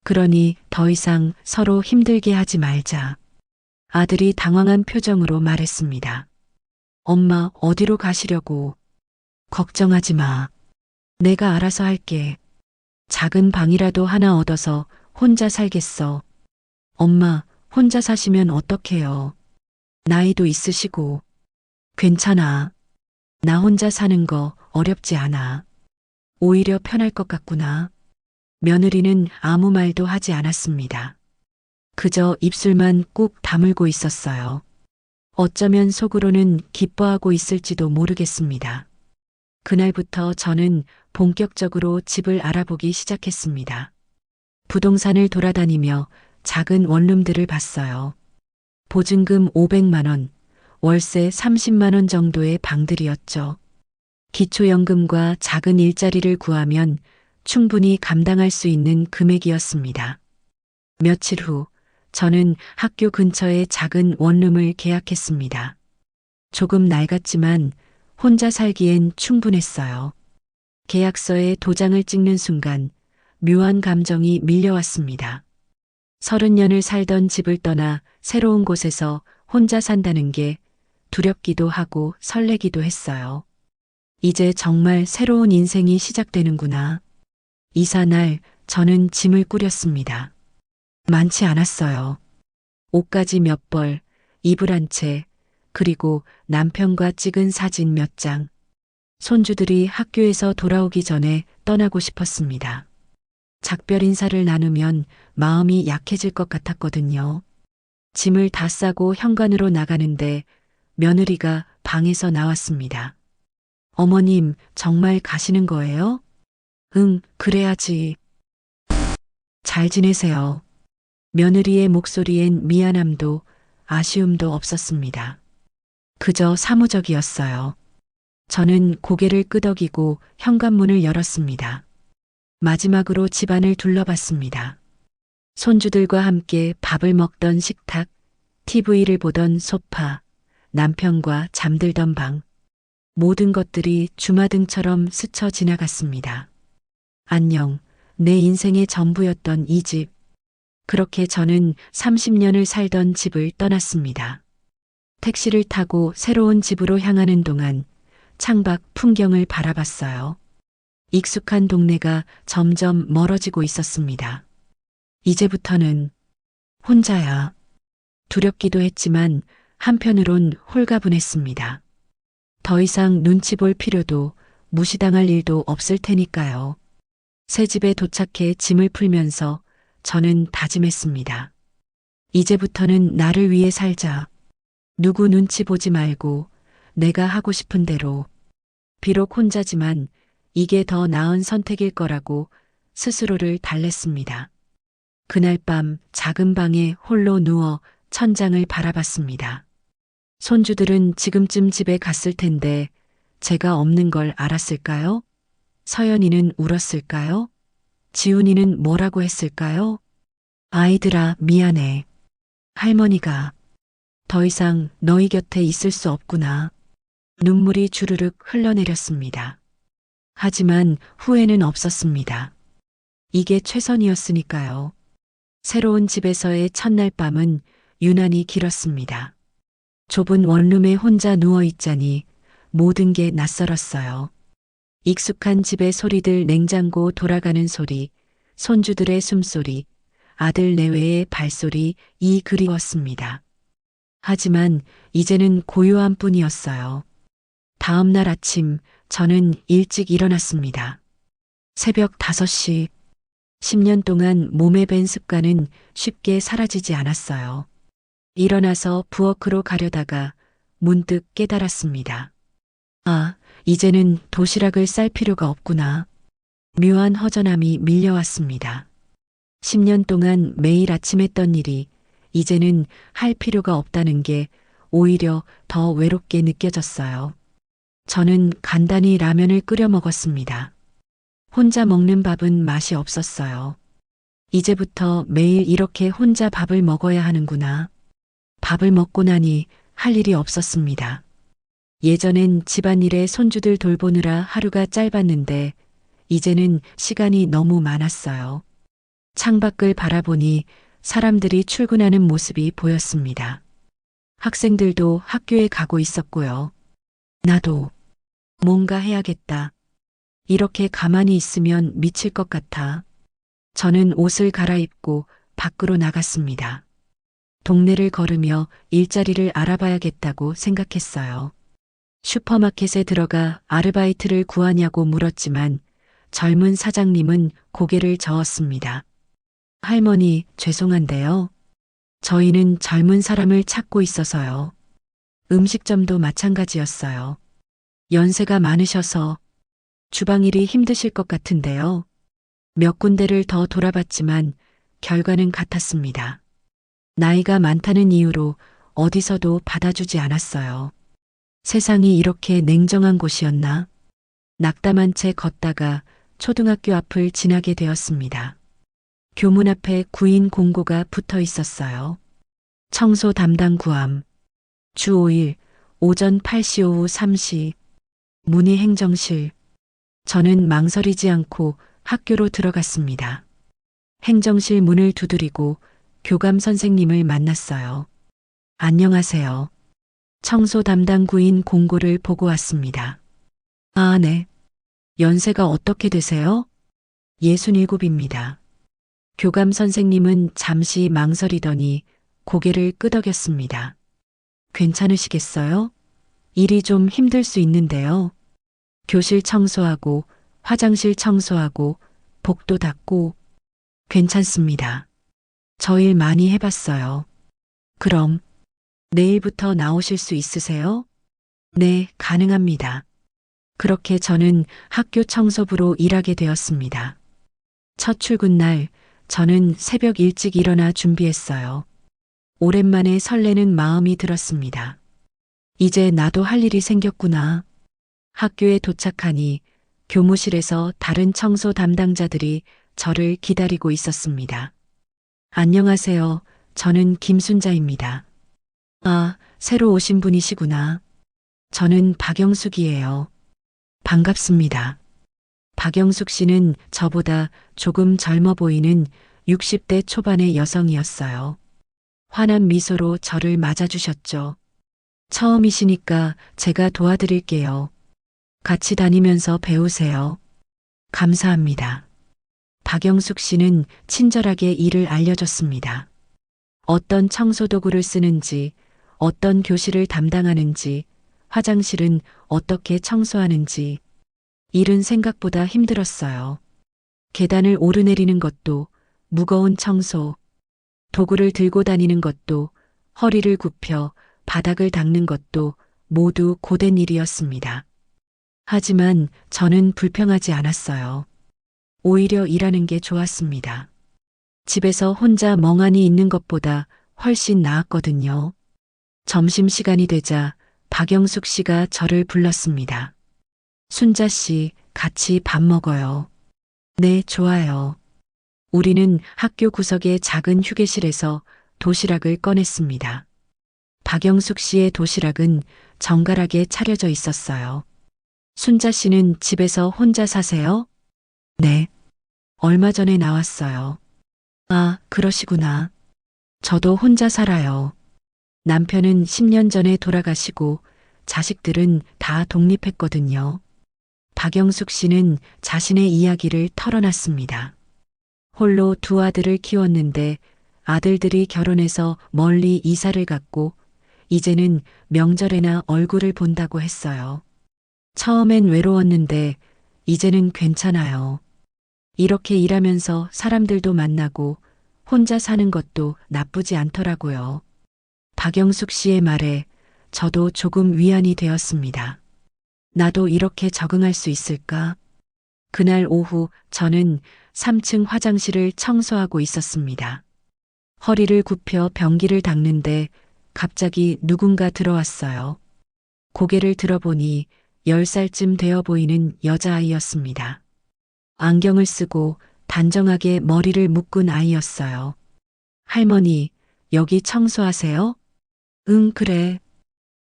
그러니 더 이상 서로 힘들게 하지 말자. 아들이 당황한 표정으로 말했습니다. 엄마, 어디로 가시려고? 걱정하지 마. 내가 알아서 할게. 작은 방이라도 하나 얻어서 혼자 살겠어. 엄마, 혼자 사시면 어떡해요? 나이도 있으시고. 괜찮아. 나 혼자 사는 거 어렵지 않아. 오히려 편할 것 같구나. 며느리는 아무 말도 하지 않았습니다. 그저 입술만 꾹 다물고 있었어요. 어쩌면 속으로는 기뻐하고 있을지도 모르겠습니다. 그날부터 저는 본격적으로 집을 알아보기 시작했습니다. 부동산을 돌아다니며 작은 원룸들을 봤어요. 보증금 500만 원, 월세 30만 원 정도의 방들이었죠. 기초연금과 작은 일자리를 구하면 충분히 감당할 수 있는 금액이었습니다. 며칠 후 저는 학교 근처의 작은 원룸을 계약했습니다. 조금 낡았지만 혼자 살기엔 충분했어요. 계약서에 도장을 찍는 순간 묘한 감정이 밀려왔습니다. 30년을 살던 집을 떠나 새로운 곳에서 혼자 산다는 게 두렵기도 하고 설레기도 했어요. 이제 정말 새로운 인생이 시작되는구나. 이사 날 저는 짐을 꾸렸습니다. 많지 않았어요. 옷가지 몇 벌, 이불 한 채, 그리고 남편과 찍은 사진 몇 장. 손주들이 학교에서 돌아오기 전에 떠나고 싶었습니다. 작별 인사를 나누면 마음이 약해질 것 같았거든요. 짐을 다 싸고 현관으로 나가는데 며느리가 방에서 나왔습니다. 어머님, 정말 가시는 거예요? 응, 그래야지. 잘 지내세요. 며느리의 목소리엔 미안함도 아쉬움도 없었습니다. 그저 사무적이었어요. 저는 고개를 끄덕이고 현관문을 열었습니다. 마지막으로 집안을 둘러봤습니다. 손주들과 함께 밥을 먹던 식탁, TV를 보던 소파, 남편과 잠들던 방, 모든 것들이 주마등처럼 스쳐 지나갔습니다. 안녕, 내 인생의 전부였던 이 집. 그렇게 저는 30년을 살던 집을 떠났습니다. 택시를 타고 새로운 집으로 향하는 동안 창밖 풍경을 바라봤어요. 익숙한 동네가 점점 멀어지고 있었습니다. 이제부터는 혼자야. 두렵기도 했지만 한편으론 홀가분했습니다. 더 이상 눈치 볼 필요도 무시당할 일도 없을 테니까요. 새 집에 도착해 짐을 풀면서 저는 다짐했습니다. 이제부터는 나를 위해 살자. 누구 눈치 보지 말고 내가 하고 싶은 대로. 비록 혼자지만 이게 더 나은 선택일 거라고 스스로를 달랬습니다. 그날 밤 작은 방에 홀로 누워 천장을 바라봤습니다. 손주들은 지금쯤 집에 갔을 텐데 제가 없는 걸 알았을까요? 서연이는 울었을까요? 지훈이는 뭐라고 했을까요? 아이들아, 미안해. 할머니가 더 이상 너희 곁에 있을 수 없구나. 눈물이 주르륵 흘러내렸습니다. 하지만 후회는 없었습니다. 이게 최선이었으니까요. 새로운 집에서의 첫날 밤은 유난히 길었습니다. 좁은 원룸에 혼자 누워 있자니 모든 게 낯설었어요. 익숙한 집의 소리들, 냉장고 돌아가는 소리, 손주들의 숨소리, 아들 내외의 발소리, 이 그리웠습니다. 하지만 이제는 고요한 뿐이었어요. 다음 날 아침 저는 일찍 일어났습니다. 새벽 5시. 10년 동안 몸에 밴 습관은 쉽게 사라지지 않았어요. 일어나서 부엌으로 가려다가 문득 깨달았습니다. 아, 이제는 도시락을 쌀 필요가 없구나. 묘한 허전함이 밀려왔습니다. 10년 동안 매일 아침 했던 일이 이제는 할 필요가 없다는 게 오히려 더 외롭게 느껴졌어요. 저는 간단히 라면을 끓여 먹었습니다. 혼자 먹는 밥은 맛이 없었어요. 이제부터 매일 이렇게 혼자 밥을 먹어야 하는구나. 밥을 먹고 나니 할 일이 없었습니다. 예전엔 집안일에 손주들 돌보느라 하루가 짧았는데 이제는 시간이 너무 많았어요. 창밖을 바라보니 사람들이 출근하는 모습이 보였습니다. 학생들도 학교에 가고 있었고요. 나도 뭔가 해야겠다. 이렇게 가만히 있으면 미칠 것 같아. 저는 옷을 갈아입고 밖으로 나갔습니다. 동네를 걸으며 일자리를 알아봐야겠다고 생각했어요. 슈퍼마켓에 들어가 아르바이트를 구하냐고 물었지만 젊은 사장님은 고개를 저었습니다. 할머니, 죄송한데요. 저희는 젊은 사람을 찾고 있어서요. 음식점도 마찬가지였어요. 연세가 많으셔서 주방일이 힘드실 것 같은데요. 몇 군데를 더 돌아봤지만 결과는 같았습니다. 나이가 많다는 이유로 어디서도 받아주지 않았어요. 세상이 이렇게 냉정한 곳이었나? 낙담한 채 걷다가 초등학교 앞을 지나게 되었습니다. 교문 앞에 구인 공고가 붙어 있었어요. 청소 담당 구함. 주 5일, 오전 8시 오후 3시. 문의 행정실. 저는 망설이지 않고 학교로 들어갔습니다. 행정실 문을 두드리고 교감 선생님을 만났어요. 안녕하세요. 청소 담당 구인 공고를 보고 왔습니다. 아, 네. 연세가 어떻게 되세요? 67입니다. 교감 선생님은 잠시 망설이더니 고개를 끄덕였습니다. 괜찮으시겠어요? 일이 좀 힘들 수 있는데요. 교실 청소하고 화장실 청소하고 복도 닦고 괜찮습니다. 저 일 많이 해봤어요. 그럼 내일부터 나오실 수 있으세요? 네, 가능합니다. 그렇게 저는 학교 청소부로 일하게 되었습니다. 첫 출근 날 저는 새벽 일찍 일어나 준비했어요. 오랜만에 설레는 마음이 들었습니다. 이제 나도 할 일이 생겼구나. 학교에 도착하니 교무실에서 다른 청소 담당자들이 저를 기다리고 있었습니다. 안녕하세요. 저는 김순자입니다. 아, 새로 오신 분이시구나. 저는 박영숙이에요. 반갑습니다. 박영숙 씨는 저보다 조금 젊어 보이는 60대 초반의 여성이었어요. 환한 미소로 저를 맞아주셨죠. 처음이시니까 제가 도와드릴게요. 같이 다니면서 배우세요. 감사합니다. 박영숙 씨는 친절하게 일을 알려줬습니다. 어떤 청소도구를 쓰는지, 어떤 교실을 담당하는지, 화장실은 어떻게 청소하는지. 일은 생각보다 힘들었어요. 계단을 오르내리는 것도, 무거운 청소, 도구를 들고 다니는 것도, 허리를 굽혀 바닥을 닦는 것도 모두 고된 일이었습니다. 하지만 저는 불평하지 않았어요. 오히려 일하는 게 좋았습니다. 집에서 혼자 멍하니 있는 것보다 훨씬 나았거든요. 점심시간이 되자 박영숙 씨가 저를 불렀습니다. 순자 씨, 같이 밥 먹어요. 네, 좋아요. 우리는 학교 구석의 작은 휴게실에서 도시락을 꺼냈습니다. 박영숙 씨의 도시락은 정갈하게 차려져 있었어요. 순자 씨는 집에서 혼자 사세요? 네. 얼마 전에 나왔어요. 아, 그러시구나. 저도 혼자 살아요. 남편은 10년 전에 돌아가시고 자식들은 다 독립했거든요. 박영숙 씨는 자신의 이야기를 털어놨습니다. 홀로 두 아들을 키웠는데 아들들이 결혼해서 멀리 이사를 갔고 이제는 명절에나 얼굴을 본다고 했어요. 처음엔 외로웠는데 이제는 괜찮아요. 이렇게 일하면서 사람들도 만나고 혼자 사는 것도 나쁘지 않더라고요. 박영숙 씨의 말에 저도 조금 위안이 되었습니다. 나도 이렇게 적응할 수 있을까? 그날 오후 저는 3층 화장실을 청소하고 있었습니다. 허리를 굽혀 변기를 닦는데 갑자기 누군가 들어왔어요. 고개를 들어보니 10살쯤 되어 보이는 여자아이였습니다. 안경을 쓰고 단정하게 머리를 묶은 아이였어요. 할머니, 여기 청소하세요? 응, 그래.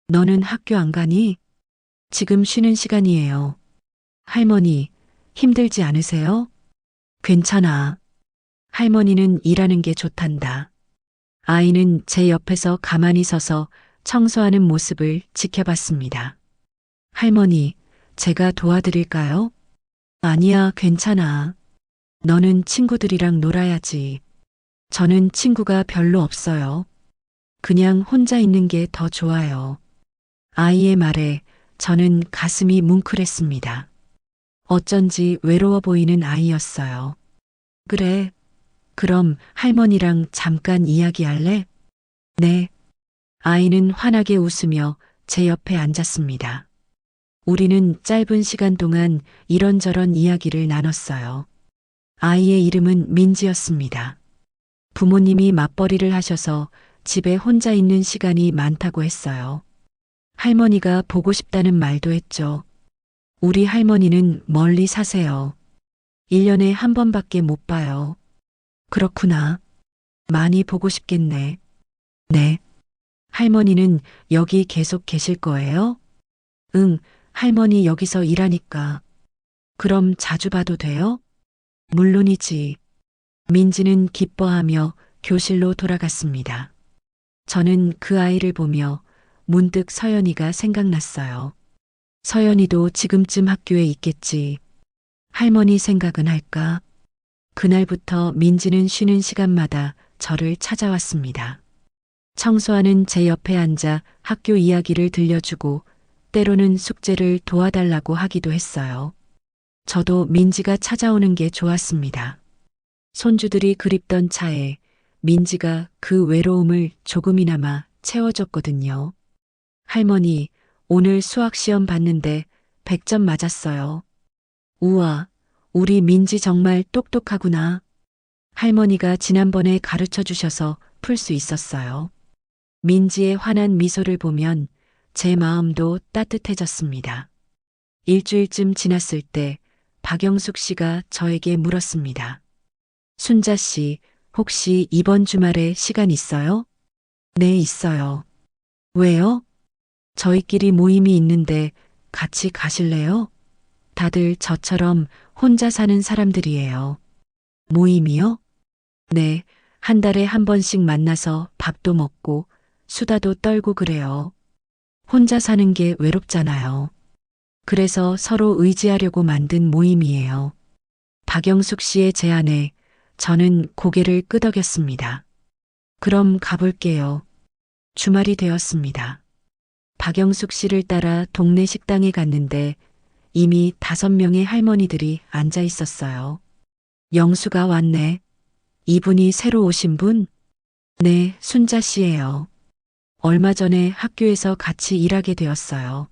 너는 학교 안 가니? 지금 쉬는 시간이에요. 할머니, 힘들지 않으세요? 괜찮아. 할머니는 일하는 게 좋단다. 아이는 제 옆에서 가만히 서서 청소하는 모습을 지켜봤습니다. 할머니, 제가 도와드릴까요? 아니야, 괜찮아. 너는 친구들이랑 놀아야지. 저는 친구가 별로 없어요. 그냥 혼자 있는 게 더 좋아요. 아이의 말에 저는 가슴이 뭉클했습니다. 어쩐지 외로워 보이는 아이였어요. 그래. 그럼 할머니랑 잠깐 이야기할래? 네. 아이는 환하게 웃으며 제 옆에 앉았습니다. 우리는 짧은 시간 동안 이런저런 이야기를 나눴어요. 아이의 이름은 민지였습니다. 부모님이 맞벌이를 하셔서 집에 혼자 있는 시간이 많다고 했어요. 할머니가 보고 싶다는 말도 했죠. 우리 할머니는 멀리 사세요. 1년에 한 번밖에 못 봐요. 그렇구나. 많이 보고 싶겠네. 네. 할머니는 여기 계속 계실 거예요? 응, 할머니 여기서 일하니까. 그럼 자주 봐도 돼요? 물론이지. 민지는 기뻐하며 교실로 돌아갔습니다. 저는 그 아이를 보며 문득 서연이가 생각났어요. 서연이도 지금쯤 학교에 있겠지. 할머니 생각은 할까? 그날부터 민지는 쉬는 시간마다 저를 찾아왔습니다. 청소하는 제 옆에 앉아 학교 이야기를 들려주고 때로는 숙제를 도와달라고 하기도 했어요. 저도 민지가 찾아오는 게 좋았습니다. 손주들이 그립던 차에 민지가 그 외로움을 조금이나마 채워줬거든요. 할머니, 오늘 수학시험 봤는데 100점 맞았어요. 우와, 우리 민지 정말 똑똑하구나. 할머니가 지난번에 가르쳐 주셔서 풀 수 있었어요. 민지의 환한 미소를 보면 제 마음도 따뜻해졌습니다. 일주일쯤 지났을 때 박영숙 씨가 저에게 물었습니다. 순자 씨, 혹시 이번 주말에 시간 있어요? 네, 있어요. 왜요? 저희끼리 모임이 있는데 같이 가실래요? 다들 저처럼 혼자 사는 사람들이에요. 모임이요? 네, 한 달에 한 번씩 만나서 밥도 먹고 수다도 떨고 그래요. 혼자 사는 게 외롭잖아요. 그래서 서로 의지하려고 만든 모임이에요. 박영숙 씨의 제안에 저는 고개를 끄덕였습니다. 그럼 가볼게요. 주말이 되었습니다. 박영숙 씨를 따라 동네 식당에 갔는데 이미 5명의 할머니들이 앉아 있었어요. 영수가 왔네. 이분이 새로 오신 분? 네, 순자 씨예요. 얼마 전에 학교에서 같이 일하게 되었어요.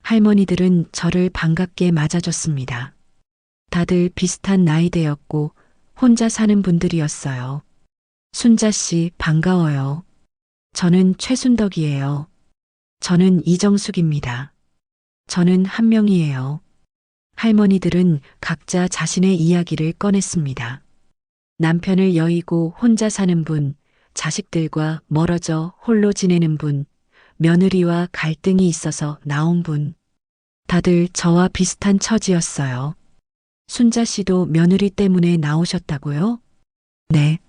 할머니들은 저를 반갑게 맞아줬습니다. 다들 비슷한 나이대였고 혼자 사는 분들이었어요. 순자 씨 반가워요. 저는 최순덕이에요. 저는 이정숙입니다. 저는 한 명이에요. 할머니들은 각자 자신의 이야기를 꺼냈습니다. 남편을 여의고 혼자 사는 분, 자식들과 멀어져 홀로 지내는 분, 며느리와 갈등이 있어서 나온 분. 다들 저와 비슷한 처지였어요. 순자 씨도 며느리 때문에 나오셨다고요? 네,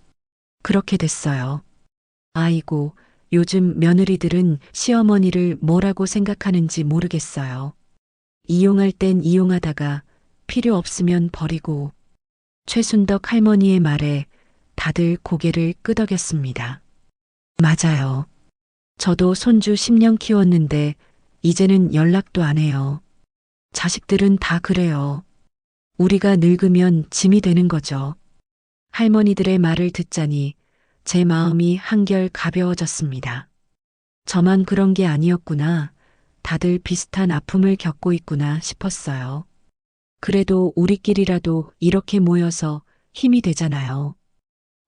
그렇게 됐어요. 아이고, 요즘 며느리들은 시어머니를 뭐라고 생각하는지 모르겠어요. 이용할 땐 이용하다가 필요 없으면 버리고. 최순덕 할머니의 말에 다들 고개를 끄덕였습니다. 맞아요. 저도 손주 10년 키웠는데 이제는 연락도 안 해요. 자식들은 다 그래요. 우리가 늙으면 짐이 되는 거죠. 할머니들의 말을 듣자니 제 마음이 한결 가벼워졌습니다. 저만 그런 게 아니었구나. 다들 비슷한 아픔을 겪고 있구나 싶었어요. 그래도 우리끼리라도 이렇게 모여서 힘이 되잖아요.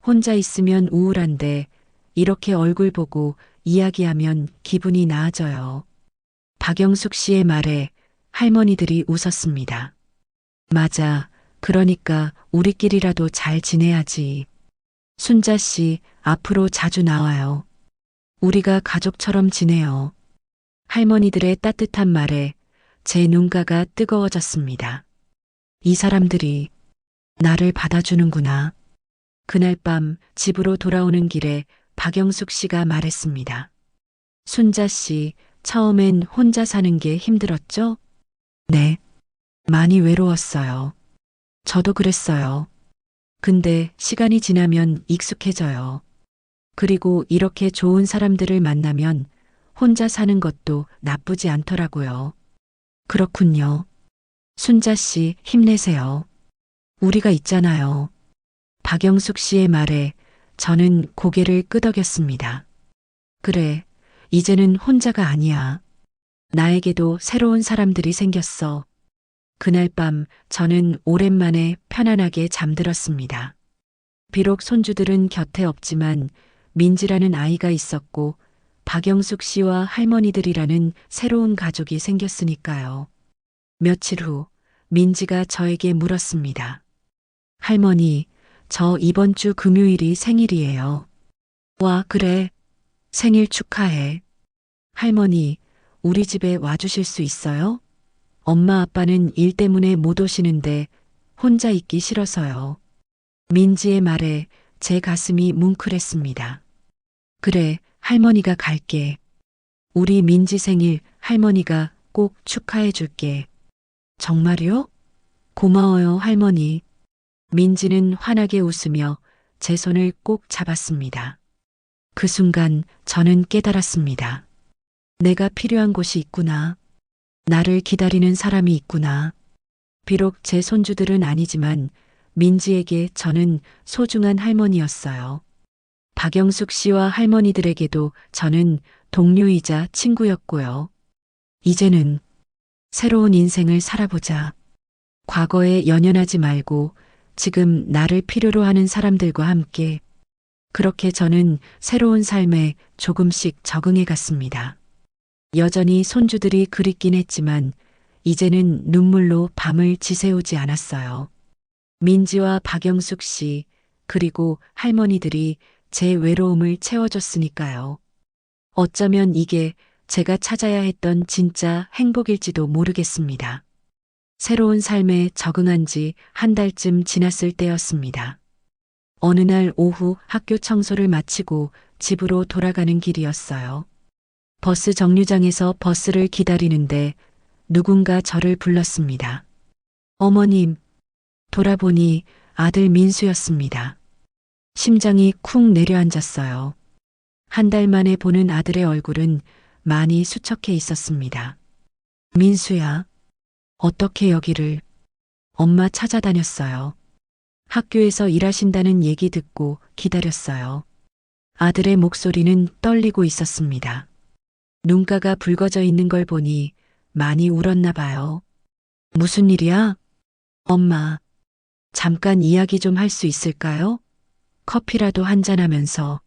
혼자 있으면 우울한데 이렇게 얼굴 보고 이야기하면 기분이 나아져요. 박영숙 씨의 말에 할머니들이 웃었습니다. 맞아. 그러니까 우리끼리라도 잘 지내야지. 순자 씨, 앞으로 자주 나와요. 우리가 가족처럼 지내요. 할머니들의 따뜻한 말에 제 눈가가 뜨거워졌습니다. 이 사람들이 나를 받아주는구나. 그날 밤 집으로 돌아오는 길에 박영숙 씨가 말했습니다. 순자 씨, 처음엔 혼자 사는 게 힘들었죠? 네. 많이 외로웠어요. 저도 그랬어요. 근데 시간이 지나면 익숙해져요. 그리고 이렇게 좋은 사람들을 만나면 혼자 사는 것도 나쁘지 않더라고요. 그렇군요. 순자 씨, 힘내세요. 우리가 있잖아요. 박영숙 씨의 말에 저는 고개를 끄덕였습니다. 그래, 이제는 혼자가 아니야. 나에게도 새로운 사람들이 생겼어. 그날 밤 저는 오랜만에 편안하게 잠들었습니다. 비록 손주들은 곁에 없지만 민지라는 아이가 있었고 박영숙 씨와 할머니들이라는 새로운 가족이 생겼으니까요. 며칠 후 민지가 저에게 물었습니다. 할머니, 저 이번 주 금요일이 생일이에요. 와, 그래. 생일 축하해. 할머니, 우리 집에 와주실 수 있어요? 엄마 아빠는 일 때문에 못 오시는데 혼자 있기 싫어서요. 민지의 말에 제 가슴이 뭉클했습니다. 그래, 할머니가 갈게. 우리 민지 생일 할머니가 꼭 축하해 줄게. 정말요? 고마워요, 할머니. 민지는 환하게 웃으며 제 손을 꼭 잡았습니다. 그 순간 저는 깨달았습니다. 내가 필요한 곳이 있구나. 나를 기다리는 사람이 있구나. 비록 제 손주들은 아니지만 민지에게 저는 소중한 할머니였어요. 박영숙 씨와 할머니들에게도 저는 동료이자 친구였고요. 이제는 새로운 인생을 살아보자. 과거에 연연하지 말고 지금 나를 필요로 하는 사람들과 함께. 그렇게 저는 새로운 삶에 조금씩 적응해 갔습니다. 여전히 손주들이 그립긴 했지만 이제는 눈물로 밤을 지새우지 않았어요. 민지와 박영숙 씨, 그리고 할머니들이 제 외로움을 채워줬으니까요. 어쩌면 이게 제가 찾아야 했던 진짜 행복일지도 모르겠습니다. 새로운 삶에 적응한 지 한 달쯤 지났을 때였습니다. 어느 날 오후 학교 청소를 마치고 집으로 돌아가는 길이었어요. 버스 정류장에서 버스를 기다리는데 누군가 저를 불렀습니다. 어머님, 돌아보니 아들 민수였습니다. 심장이 쿵 내려앉았어요. 한 달 만에 보는 아들의 얼굴은 많이 수척해 있었습니다. 민수야, 어떻게 여기를? 엄마 찾아다녔어요. 학교에서 일하신다는 얘기 듣고 기다렸어요. 아들의 목소리는 떨리고 있었습니다. 눈가가 붉어져 있는 걸 보니 많이 울었나 봐요. 무슨 일이야? 엄마, 잠깐 이야기 좀 할 수 있을까요? 커피라도 한잔하면서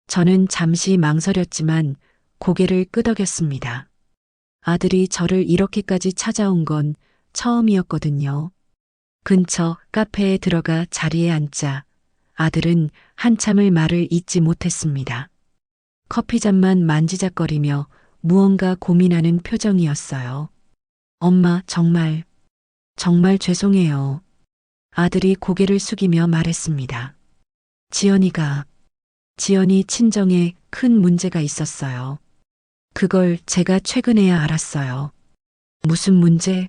저는 잠시 망설였지만 고개를 끄덕였습니다. 아들이 저를 이렇게까지 찾아온 건 처음이었거든요. 근처 카페에 들어가 자리에 앉자 아들은 한참을 말을 잇지 못했습니다. 커피잔만 만지작거리며 무언가 고민하는 표정이었어요. 엄마, 정말 죄송해요. 아들이 고개를 숙이며 말했습니다. 지연이 친정에 큰 문제가 있었어요. 그걸 제가 최근에야 알았어요. 무슨 문제?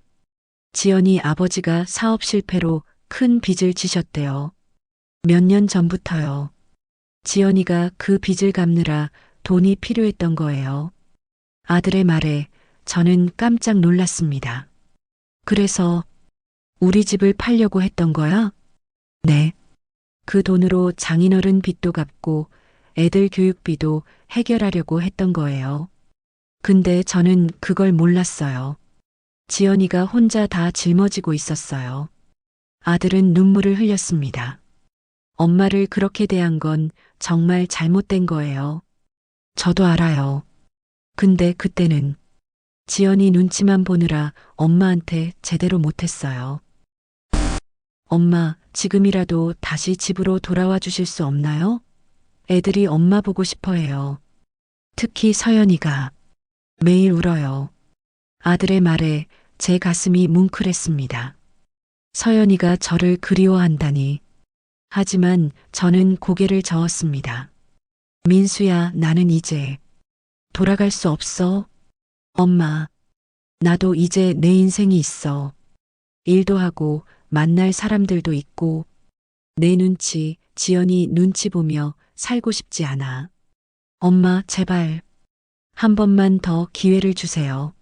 지연이 아버지가 사업 실패로 큰 빚을 지셨대요. 몇 년 전부터요. 지연이가 그 빚을 갚느라 돈이 필요했던 거예요. 아들의 말에 저는 깜짝 놀랐습니다. 그래서 우리 집을 팔려고 했던 거야? 네. 그 돈으로 장인어른 빚도 갚고 애들 교육비도 해결하려고 했던 거예요. 근데 저는 그걸 몰랐어요. 지연이가 혼자 다 짊어지고 있었어요. 아들은 눈물을 흘렸습니다. 엄마를 그렇게 대한 건 정말 잘못된 거예요. 저도 알아요. 근데 그때는 지연이 눈치만 보느라 엄마한테 제대로 못했어요. 엄마, 지금이라도 다시 집으로 돌아와 주실 수 없나요? 애들이 엄마 보고 싶어 해요. 특히 서연이가 매일 울어요. 아들의 말에 제 가슴이 뭉클했습니다. 서연이가 저를 그리워한다니. 하지만 저는 고개를 저었습니다. 민수야, 나는 이제 돌아갈 수 없어. 엄마, 나도 이제 내 인생이 있어. 일도 하고 만날 사람들도 있고 내 눈치, 지연이 눈치 보며 살고 싶지 않아. 엄마, 제발 한 번만 더 기회를 주세요.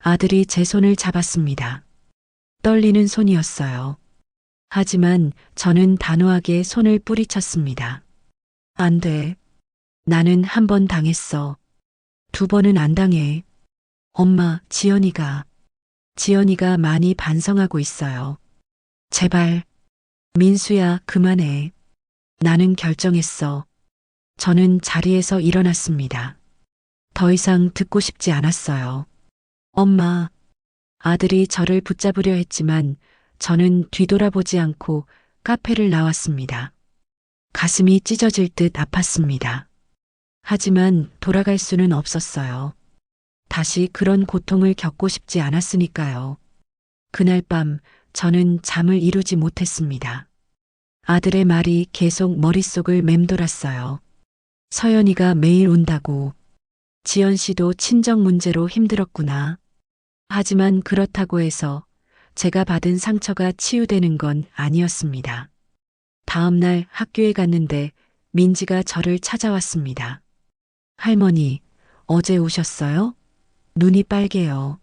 아들이 제 손을 잡았습니다. 떨리는 손이었어요. 하지만 저는 단호하게 손을 뿌리쳤습니다. 안 돼. 나는 한 번 당했어. 두 번은 안 당해. 엄마, 지연이가 많이 반성하고 있어요. 제발, 민수야, 그만해. 나는 결정했어. 저는 자리에서 일어났습니다. 더 이상 듣고 싶지 않았어요. 엄마, 아들이 저를 붙잡으려 했지만 저는 뒤돌아보지 않고 카페를 나왔습니다. 가슴이 찢어질 듯 아팠습니다. 하지만 돌아갈 수는 없었어요. 다시 그런 고통을 겪고 싶지 않았으니까요. 그날 밤 저는 잠을 이루지 못했습니다. 아들의 말이 계속 머릿속을 맴돌았어요. 서연이가 매일 온다고. 지연 씨도 친정 문제로 힘들었구나. 하지만 그렇다고 해서 제가 받은 상처가 치유되는 건 아니었습니다. 다음 날 학교에 갔는데 민지가 저를 찾아왔습니다. 할머니, 어제 오셨어요? 눈이 빨개요.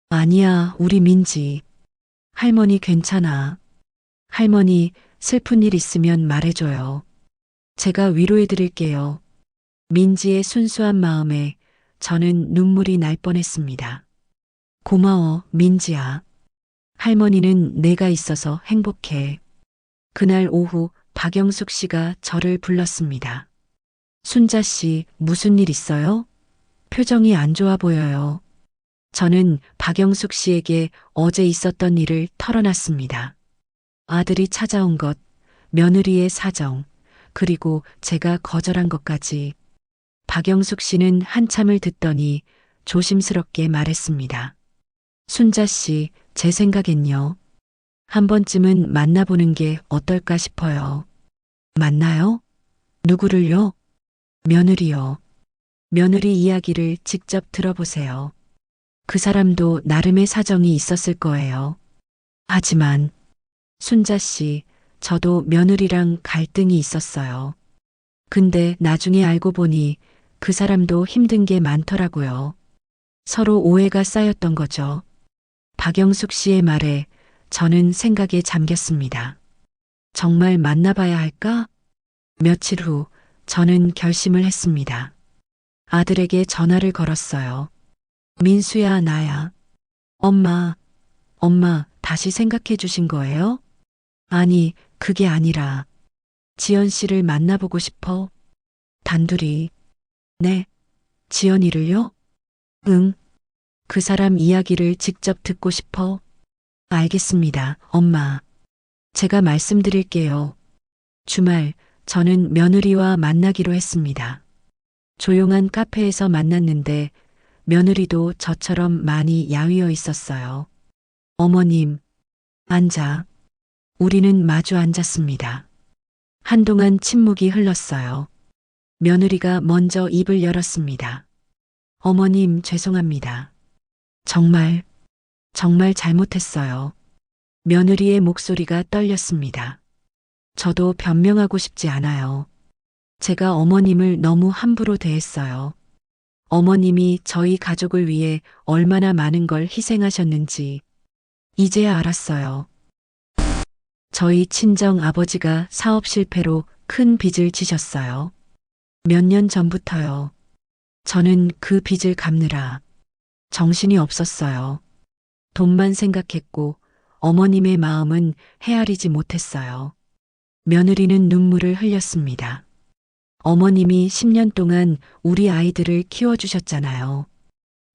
아니야, 우리 민지. 할머니 괜찮아. 할머니, 슬픈 일 있으면 말해줘요. 제가 위로해 드릴게요. 민지의 순수한 마음에 저는 눈물이 날 뻔했습니다. 고마워, 민지야. 할머니는 내가 있어서 행복해. 그날 오후 박영숙 씨가 저를 불렀습니다. 순자 씨, 무슨 일 있어요? 표정이 안 좋아 보여요. 저는 박영숙 씨에게 어제 있었던 일을 털어놨습니다. 아들이 찾아온 것, 며느리의 사정, 그리고 제가 거절한 것까지. 박영숙 씨는 한참을 듣더니 조심스럽게 말했습니다. 순자 씨, 제 생각엔요. 한 번쯤은 만나보는 게 어떨까 싶어요. 만나요? 누구를요? 며느리요. 며느리 이야기를 직접 들어보세요. 그 사람도 나름의 사정이 있었을 거예요. 하지만 순자 씨, 저도 며느리랑 갈등이 있었어요. 근데 나중에 알고 보니 그 사람도 힘든 게 많더라고요. 서로 오해가 쌓였던 거죠. 박영숙 씨의 말에 저는 생각에 잠겼습니다. 정말 만나봐야 할까? 며칠 후 저는 결심을 했습니다. 아들에게 전화를 걸었어요. 민수야, 나야. 엄마, 다시 생각해 주신 거예요? 아니, 그게 아니라 지연 씨를 만나보고 싶어. 단둘이. 네, 지연이를요? 응, 그 사람 이야기를 직접 듣고 싶어. 알겠습니다, 엄마. 제가 말씀드릴게요. 주말, 저는 며느리와 만나기로 했습니다. 조용한 카페에서 만났는데 며느리도 저처럼 많이 야위어 있었어요. 어머님, 앉아. 우리는 마주 앉았습니다. 한동안 침묵이 흘렀어요. 며느리가 먼저 입을 열었습니다. 어머님, 죄송합니다. 정말, 정말 잘못했어요. 며느리의 목소리가 떨렸습니다. 저도 변명하고 싶지 않아요. 제가 어머님을 너무 함부로 대했어요. 어머님이 저희 가족을 위해 얼마나 많은 걸 희생하셨는지 이제야 알았어요. 저희 친정 아버지가 사업 실패로 큰 빚을 지셨어요. 몇 년 전부터요. 저는 그 빚을 갚느라 정신이 없었어요. 돈만 생각했고 어머님의 마음은 헤아리지 못했어요. 며느리는 눈물을 흘렸습니다. 어머님이 10년 동안 우리 아이들을 키워주셨잖아요.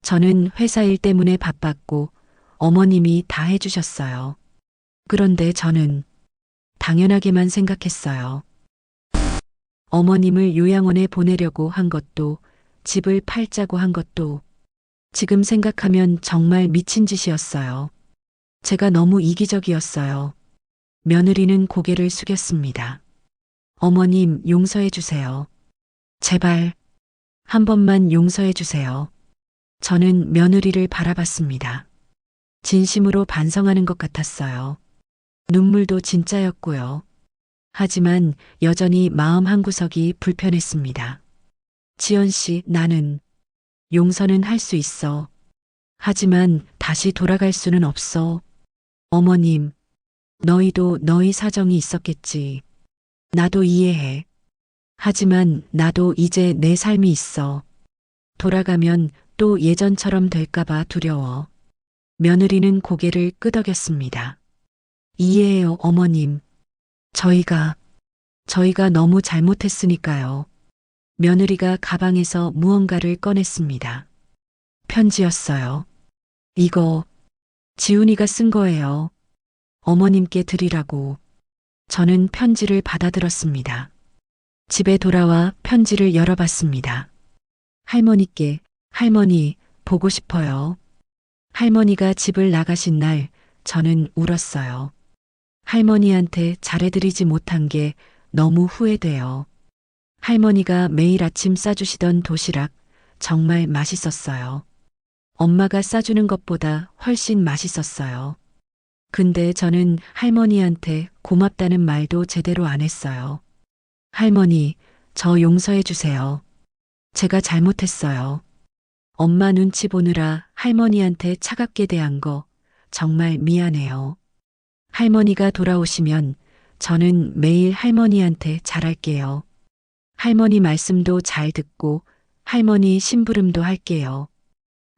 저는 회사 일 때문에 바빴고 어머님이 다 해주셨어요. 그런데 저는 당연하게만 생각했어요. 어머님을 요양원에 보내려고 한 것도 집을 팔자고 한 것도 지금 생각하면 정말 미친 짓이었어요. 제가 너무 이기적이었어요. 며느리는 고개를 숙였습니다. 어머님, 용서해 주세요. 제발, 한 번만 용서해 주세요. 저는 며느리를 바라봤습니다. 진심으로 반성하는 것 같았어요. 눈물도 진짜였고요. 하지만 여전히 마음 한구석이 불편했습니다. 지연 씨, 나는 용서는 할 수 있어. 하지만 다시 돌아갈 수는 없어. 어머님, 너희도 너희 사정이 있었겠지. 나도 이해해. 하지만 나도 이제 내 삶이 있어. 돌아가면 또 예전처럼 될까봐 두려워. 며느리는 고개를 끄덕였습니다. 이해해요, 어머님. 저희가 너무 잘못했으니까요. 며느리가 가방에서 무언가를 꺼냈습니다. 편지였어요. 이거 지훈이가 쓴 거예요. 어머님께 드리라고. 저는 편지를 받아들었습니다. 집에 돌아와 편지를 열어봤습니다. 할머니께, 할머니, 보고 싶어요. 할머니가 집을 나가신 날 저는 울었어요. 할머니한테 잘해드리지 못한 게 너무 후회돼요. 할머니가 매일 아침 싸주시던 도시락 정말 맛있었어요. 엄마가 싸주는 것보다 훨씬 맛있었어요. 근데 저는 할머니한테 고맙다는 말도 제대로 안 했어요. 할머니, 저 용서해 주세요. 제가 잘못했어요. 엄마 눈치 보느라 할머니한테 차갑게 대한 거 정말 미안해요. 할머니가 돌아오시면 저는 매일 할머니한테 잘할게요. 할머니 말씀도 잘 듣고 할머니 심부름도 할게요.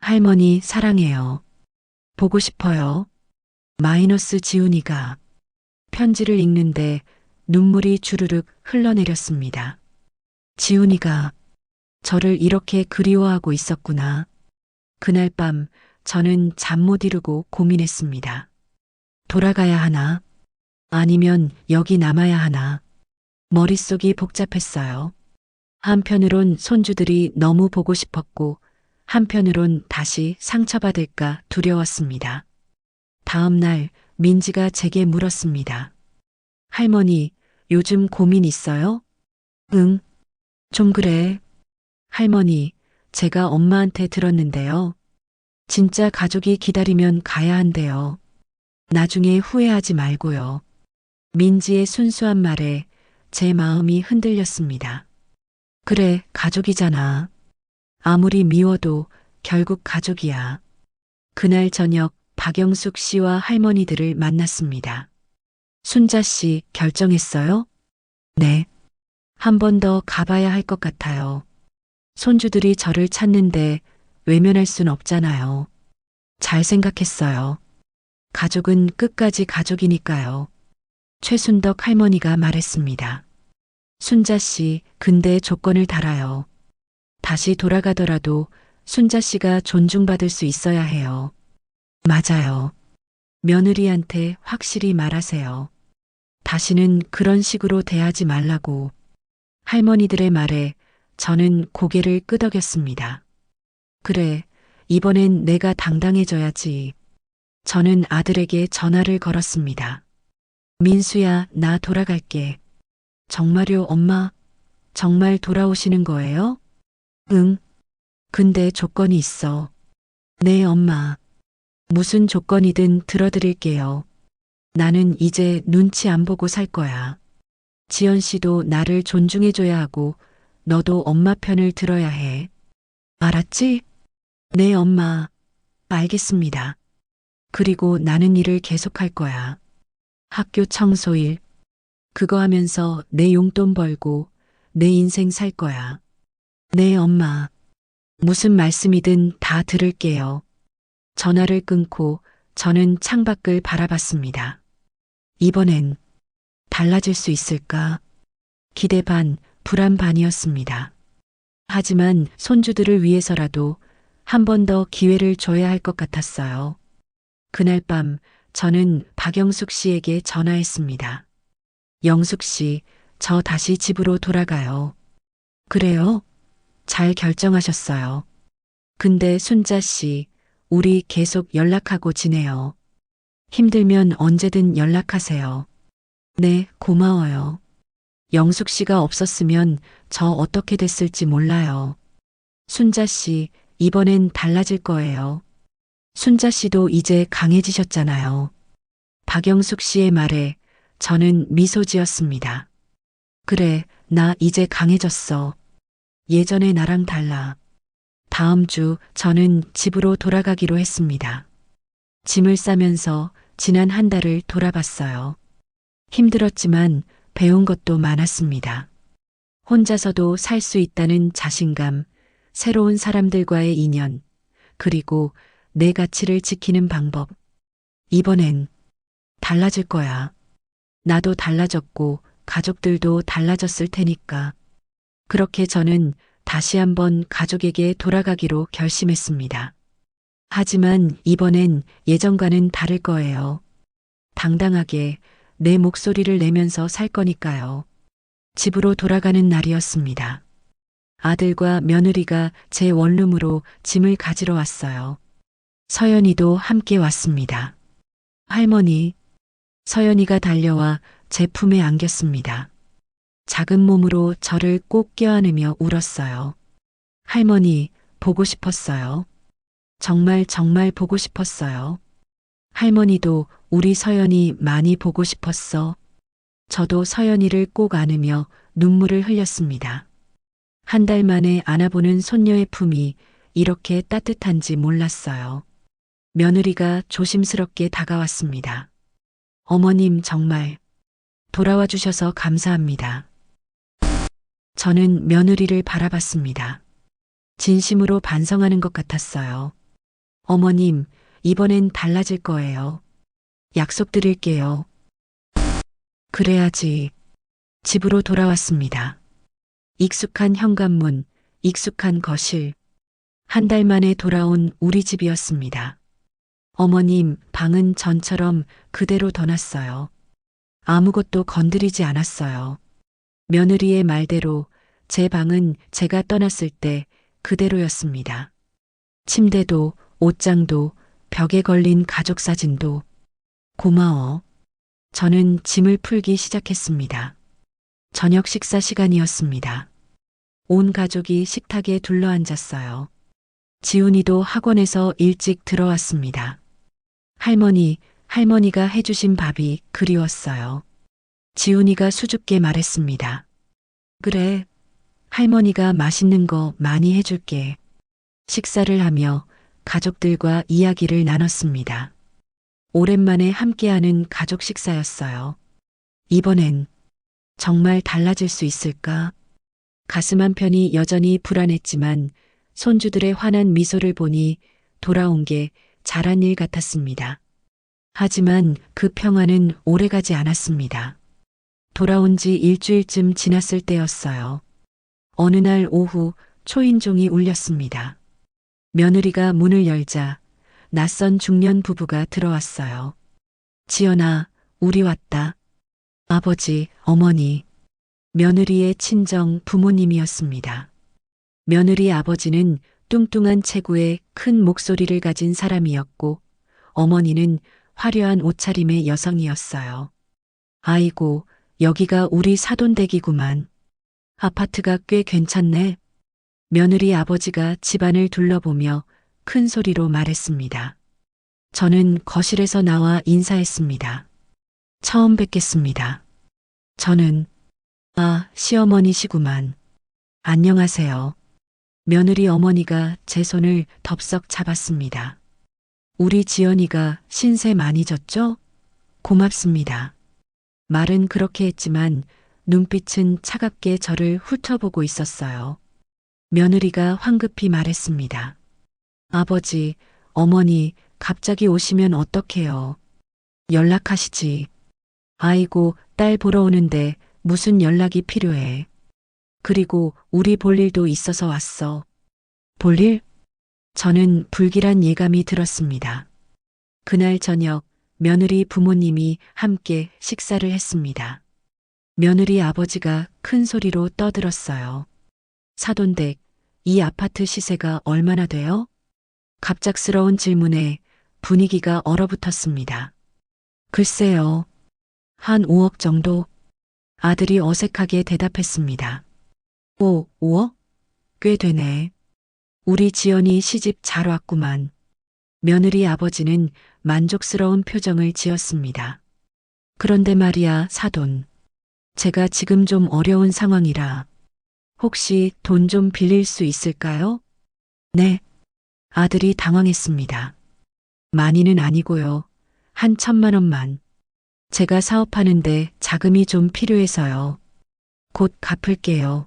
할머니 사랑해요. 보고 싶어요. 마이너스 지훈이가 편지를 읽는데 눈물이 주르륵 흘러내렸습니다. 지훈이가 저를 이렇게 그리워하고 있었구나. 그날 밤 저는 잠 못 이루고 고민했습니다. 돌아가야 하나? 아니면 여기 남아야 하나? 머릿속이 복잡했어요. 한편으론 손주들이 너무 보고 싶었고 한편으론 다시 상처받을까 두려웠습니다. 다음 날 민지가 제게 물었습니다. 할머니, 요즘 고민 있어요? 응, 좀 그래. 할머니, 제가 엄마한테 들었는데요. 진짜 가족이 기다리면 가야 한대요. 나중에 후회하지 말고요. 민지의 순수한 말에 제 마음이 흔들렸습니다. 그래, 가족이잖아. 아무리 미워도 결국 가족이야. 그날 저녁 박영숙 씨와 할머니들을 만났습니다. 순자 씨 결정했어요? 네. 한 번 더 가봐야 할 것 같아요. 손주들이 저를 찾는데 외면할 순 없잖아요. 잘 생각했어요. 가족은 끝까지 가족이니까요. 최순덕 할머니가 말했습니다. 순자 씨, 근데 조건을 달아요. 다시 돌아가더라도 순자 씨가 존중받을 수 있어야 해요. 맞아요. 며느리한테 확실히 말하세요. 다시는 그런 식으로 대하지 말라고. 할머니들의 말에 저는 고개를 끄덕였습니다. 그래, 이번엔 내가 당당해져야지. 저는 아들에게 전화를 걸었습니다. 민수야, 나 돌아갈게. 정말요, 엄마? 정말 돌아오시는 거예요? 응. 근데 조건이 있어. 네, 엄마. 무슨 조건이든 들어드릴게요. 나는 이제 눈치 안 보고 살 거야. 지연 씨도 나를 존중해줘야 하고, 너도 엄마 편을 들어야 해. 알았지? 네, 엄마. 알겠습니다. 그리고 나는 일을 계속할 거야. 학교 청소일. 그거 하면서 내 용돈 벌고 내 인생 살 거야. 네, 엄마. 무슨 말씀이든 다 들을게요. 전화를 끊고 저는 창밖을 바라봤습니다. 이번엔 달라질 수 있을까? 기대 반, 불안 반이었습니다. 하지만 손주들을 위해서라도 한 번 더 기회를 줘야 할 것 같았어요. 그날 밤 저는 박영숙 씨에게 전화했습니다. 영숙 씨, 저 다시 집으로 돌아가요. 그래요? 잘 결정하셨어요. 근데 순자 씨, 우리 계속 연락하고 지내요. 힘들면 언제든 연락하세요. 네, 고마워요. 영숙 씨가 없었으면 저 어떻게 됐을지 몰라요. 순자 씨, 이번엔 달라질 거예요. 순자 씨도 이제 강해지셨잖아요. 박영숙 씨의 말에 저는 미소 지었습니다. 그래, 나 이제 강해졌어. 예전의 나랑 달라. 다음 주 저는 집으로 돌아가기로 했습니다. 짐을 싸면서 지난 한 달을 돌아봤어요. 힘들었지만 배운 것도 많았습니다. 혼자서도 살 수 있다는 자신감, 새로운 사람들과의 인연, 그리고 내 가치를 지키는 방법. 이번엔 달라질 거야. 나도 달라졌고 가족들도 달라졌을 테니까. 그렇게 저는 다시 한번 가족에게 돌아가기로 결심했습니다. 하지만 이번엔 예전과는 다를 거예요. 당당하게 내 목소리를 내면서 살 거니까요. 집으로 돌아가는 날이었습니다. 아들과 며느리가 제 원룸으로 짐을 가지러 왔어요. 서연이도 함께 왔습니다. 할머니, 서연이가 달려와 제 품에 안겼습니다. 작은 몸으로 저를 꼭 껴안으며 울었어요. 할머니, 보고 싶었어요. 정말 정말 보고 싶었어요. 할머니도 우리 서연이 많이 보고 싶었어. 저도 서연이를 꼭 안으며 눈물을 흘렸습니다. 한 달 만에 안아보는 손녀의 품이 이렇게 따뜻한지 몰랐어요. 며느리가 조심스럽게 다가왔습니다. 어머님 정말 돌아와 주셔서 감사합니다. 저는 며느리를 바라봤습니다. 진심으로 반성하는 것 같았어요. 어머님, 이번엔 달라질 거예요. 약속드릴게요. 그래야지. 집으로 돌아왔습니다. 익숙한 현관문, 익숙한 거실. 한 달 만에 돌아온 우리 집이었습니다. 어머님, 방은 전처럼 그대로 둬놨어요. 아무것도 건드리지 않았어요. 며느리의 말대로 제 방은 제가 떠났을 때 그대로였습니다. 침대도, 옷장도, 벽에 걸린 가족 사진도. 고마워. 저는 짐을 풀기 시작했습니다. 저녁 식사 시간이었습니다. 온 가족이 식탁에 둘러앉았어요. 지훈이도 학원에서 일찍 들어왔습니다. 할머니가 해주신 밥이 그리웠어요. 지훈이가 수줍게 말했습니다. 그래, 할머니가 맛있는 거 많이 해줄게. 식사를 하며 가족들과 이야기를 나눴습니다. 오랜만에 함께하는 가족 식사였어요. 이번엔 정말 달라질 수 있을까? 가슴 한편이 여전히 불안했지만 손주들의 환한 미소를 보니 돌아온 게 잘한 일 같았습니다. 하지만 그 평화는 오래가지 않았습니다. 돌아온 지 일주일쯤 지났을 때였어요. 어느 날 오후 초인종이 울렸습니다. 며느리가 문을 열자 낯선 중년 부부가 들어왔어요. 지연아, 우리 왔다. 아버지, 어머니, 며느리의 친정 부모님이었습니다. 며느리 아버지는 뚱뚱한 체구에 큰 목소리를 가진 사람이었고 어머니는 화려한 옷차림의 여성이었어요. 아이고, 여기가 우리 사돈댁이구만. 아파트가 꽤 괜찮네. 며느리 아버지가 집안을 둘러보며 큰 소리로 말했습니다. 저는 거실에서 나와 인사했습니다. 처음 뵙겠습니다. 저는, 시어머니시구만. 안녕하세요. 며느리 어머니가 제 손을 덥석 잡았습니다. 우리 지연이가 신세 많이 졌죠? 고맙습니다. 말은 그렇게 했지만 눈빛은 차갑게 저를 훑어보고 있었어요. 며느리가 황급히 말했습니다. 아버지, 어머니, 갑자기 오시면 어떡해요? 연락하시지. 아이고, 딸 보러 오는데 무슨 연락이 필요해. 그리고 우리 볼 일도 있어서 왔어. 볼 일? 저는 불길한 예감이 들었습니다. 그날 저녁 며느리 부모님이 함께 식사를 했습니다. 며느리 아버지가 큰 소리로 떠들었어요. 사돈댁, 이 아파트 시세가 얼마나 돼요? 갑작스러운 질문에 분위기가 얼어붙었습니다. 글쎄요. 한 5억 정도? 아들이 어색하게 대답했습니다. 5억? 꽤 되네. 우리 지연이 시집 잘 왔구만. 며느리 아버지는 만족스러운 표정을 지었습니다. 그런데 말이야, 사돈. 제가 지금 좀 어려운 상황이라 혹시 돈 좀 빌릴 수 있을까요? 네. 아들이 당황했습니다. 많이는 아니고요. 한 1,000만 원만. 제가 사업하는데 자금이 좀 필요해서요. 곧 갚을게요.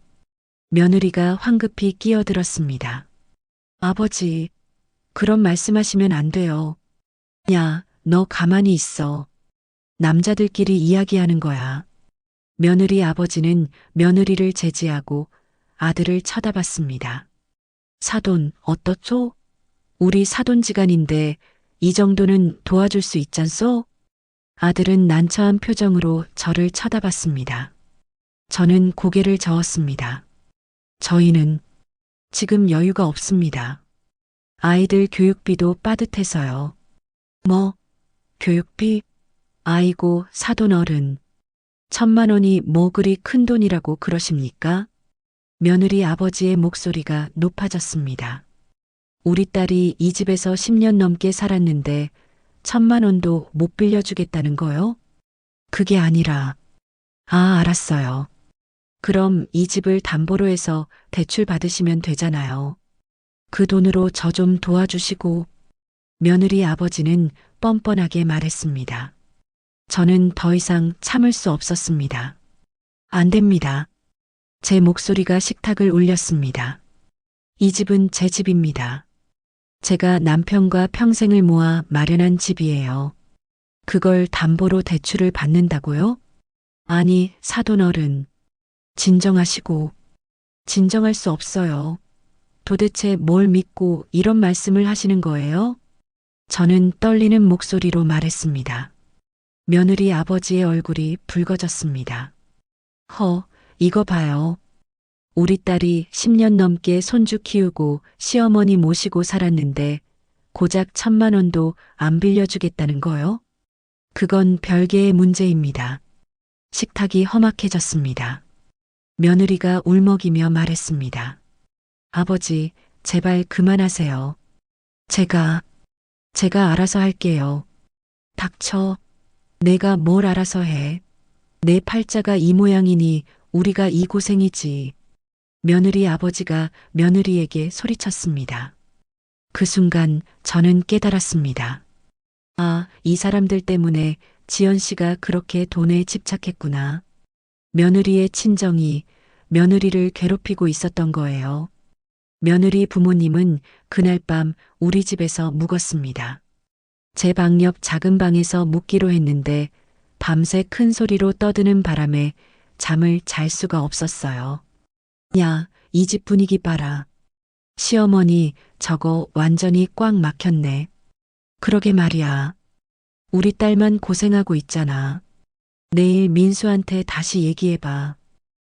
며느리가 황급히 끼어들었습니다. 아버지, 그런 말씀하시면 안 돼요. 야, 너 가만히 있어. 남자들끼리 이야기하는 거야. 며느리 아버지는 며느리를 제지하고 아들을 쳐다봤습니다. 사돈, 어떻소? 우리 사돈지간인데 이 정도는 도와줄 수 있잖소? 아들은 난처한 표정으로 저를 쳐다봤습니다. 저는 고개를 저었습니다. 저희는 지금 여유가 없습니다. 아이들 교육비도 빠듯해서요. 뭐, 교육비? 아이고, 사돈 어른. 1,000만 원이 뭐 그리 큰 돈이라고 그러십니까? 며느리 아버지의 목소리가 높아졌습니다. 우리 딸이 이 집에서 10년 넘게 살았는데 1,000만 원도 못 빌려주겠다는 거요? 그게 아니라, 알았어요. 그럼 이 집을 담보로 해서 대출 받으시면 되잖아요. 그 돈으로 저 좀 도와주시고. 며느리 아버지는 뻔뻔하게 말했습니다. 저는 더 이상 참을 수 없었습니다. 안 됩니다. 제 목소리가 식탁을 울렸습니다. 이 집은 제 집입니다. 제가 남편과 평생을 모아 마련한 집이에요. 그걸 담보로 대출을 받는다고요? 아니, 사돈 어른. 진정하시고. 진정할 수 없어요. 도대체 뭘 믿고 이런 말씀을 하시는 거예요? 저는 떨리는 목소리로 말했습니다. 며느리 아버지의 얼굴이 붉어졌습니다. 이거 봐요. 우리 딸이 10년 넘게 손주 키우고 시어머니 모시고 살았는데 고작 1,000만 원도 안 빌려주겠다는 거요? 그건 별개의 문제입니다. 식탁이 험악해졌습니다. 며느리가 울먹이며 말했습니다. 아버지, 제발 그만하세요. 제가 알아서 할게요. 닥쳐. 내가 뭘 알아서 해. 내 팔자가 이 모양이니 우리가 이 고생이지. 며느리 아버지가 며느리에게 소리쳤습니다. 그 순간 저는 깨달았습니다. 아, 이 사람들 때문에 지연 씨가 그렇게 돈에 집착했구나. 며느리의 친정이 며느리를 괴롭히고 있었던 거예요. 며느리 부모님은 그날 밤 우리 집에서 묵었습니다. 제 방 옆 작은 방에서 묵기로 했는데 밤새 큰 소리로 떠드는 바람에 잠을 잘 수가 없었어요. 야, 이 집 분위기 봐라. 시어머니, 저거 완전히 꽉 막혔네. 그러게 말이야. 우리 딸만 고생하고 있잖아. 내일 민수한테 다시 얘기해봐.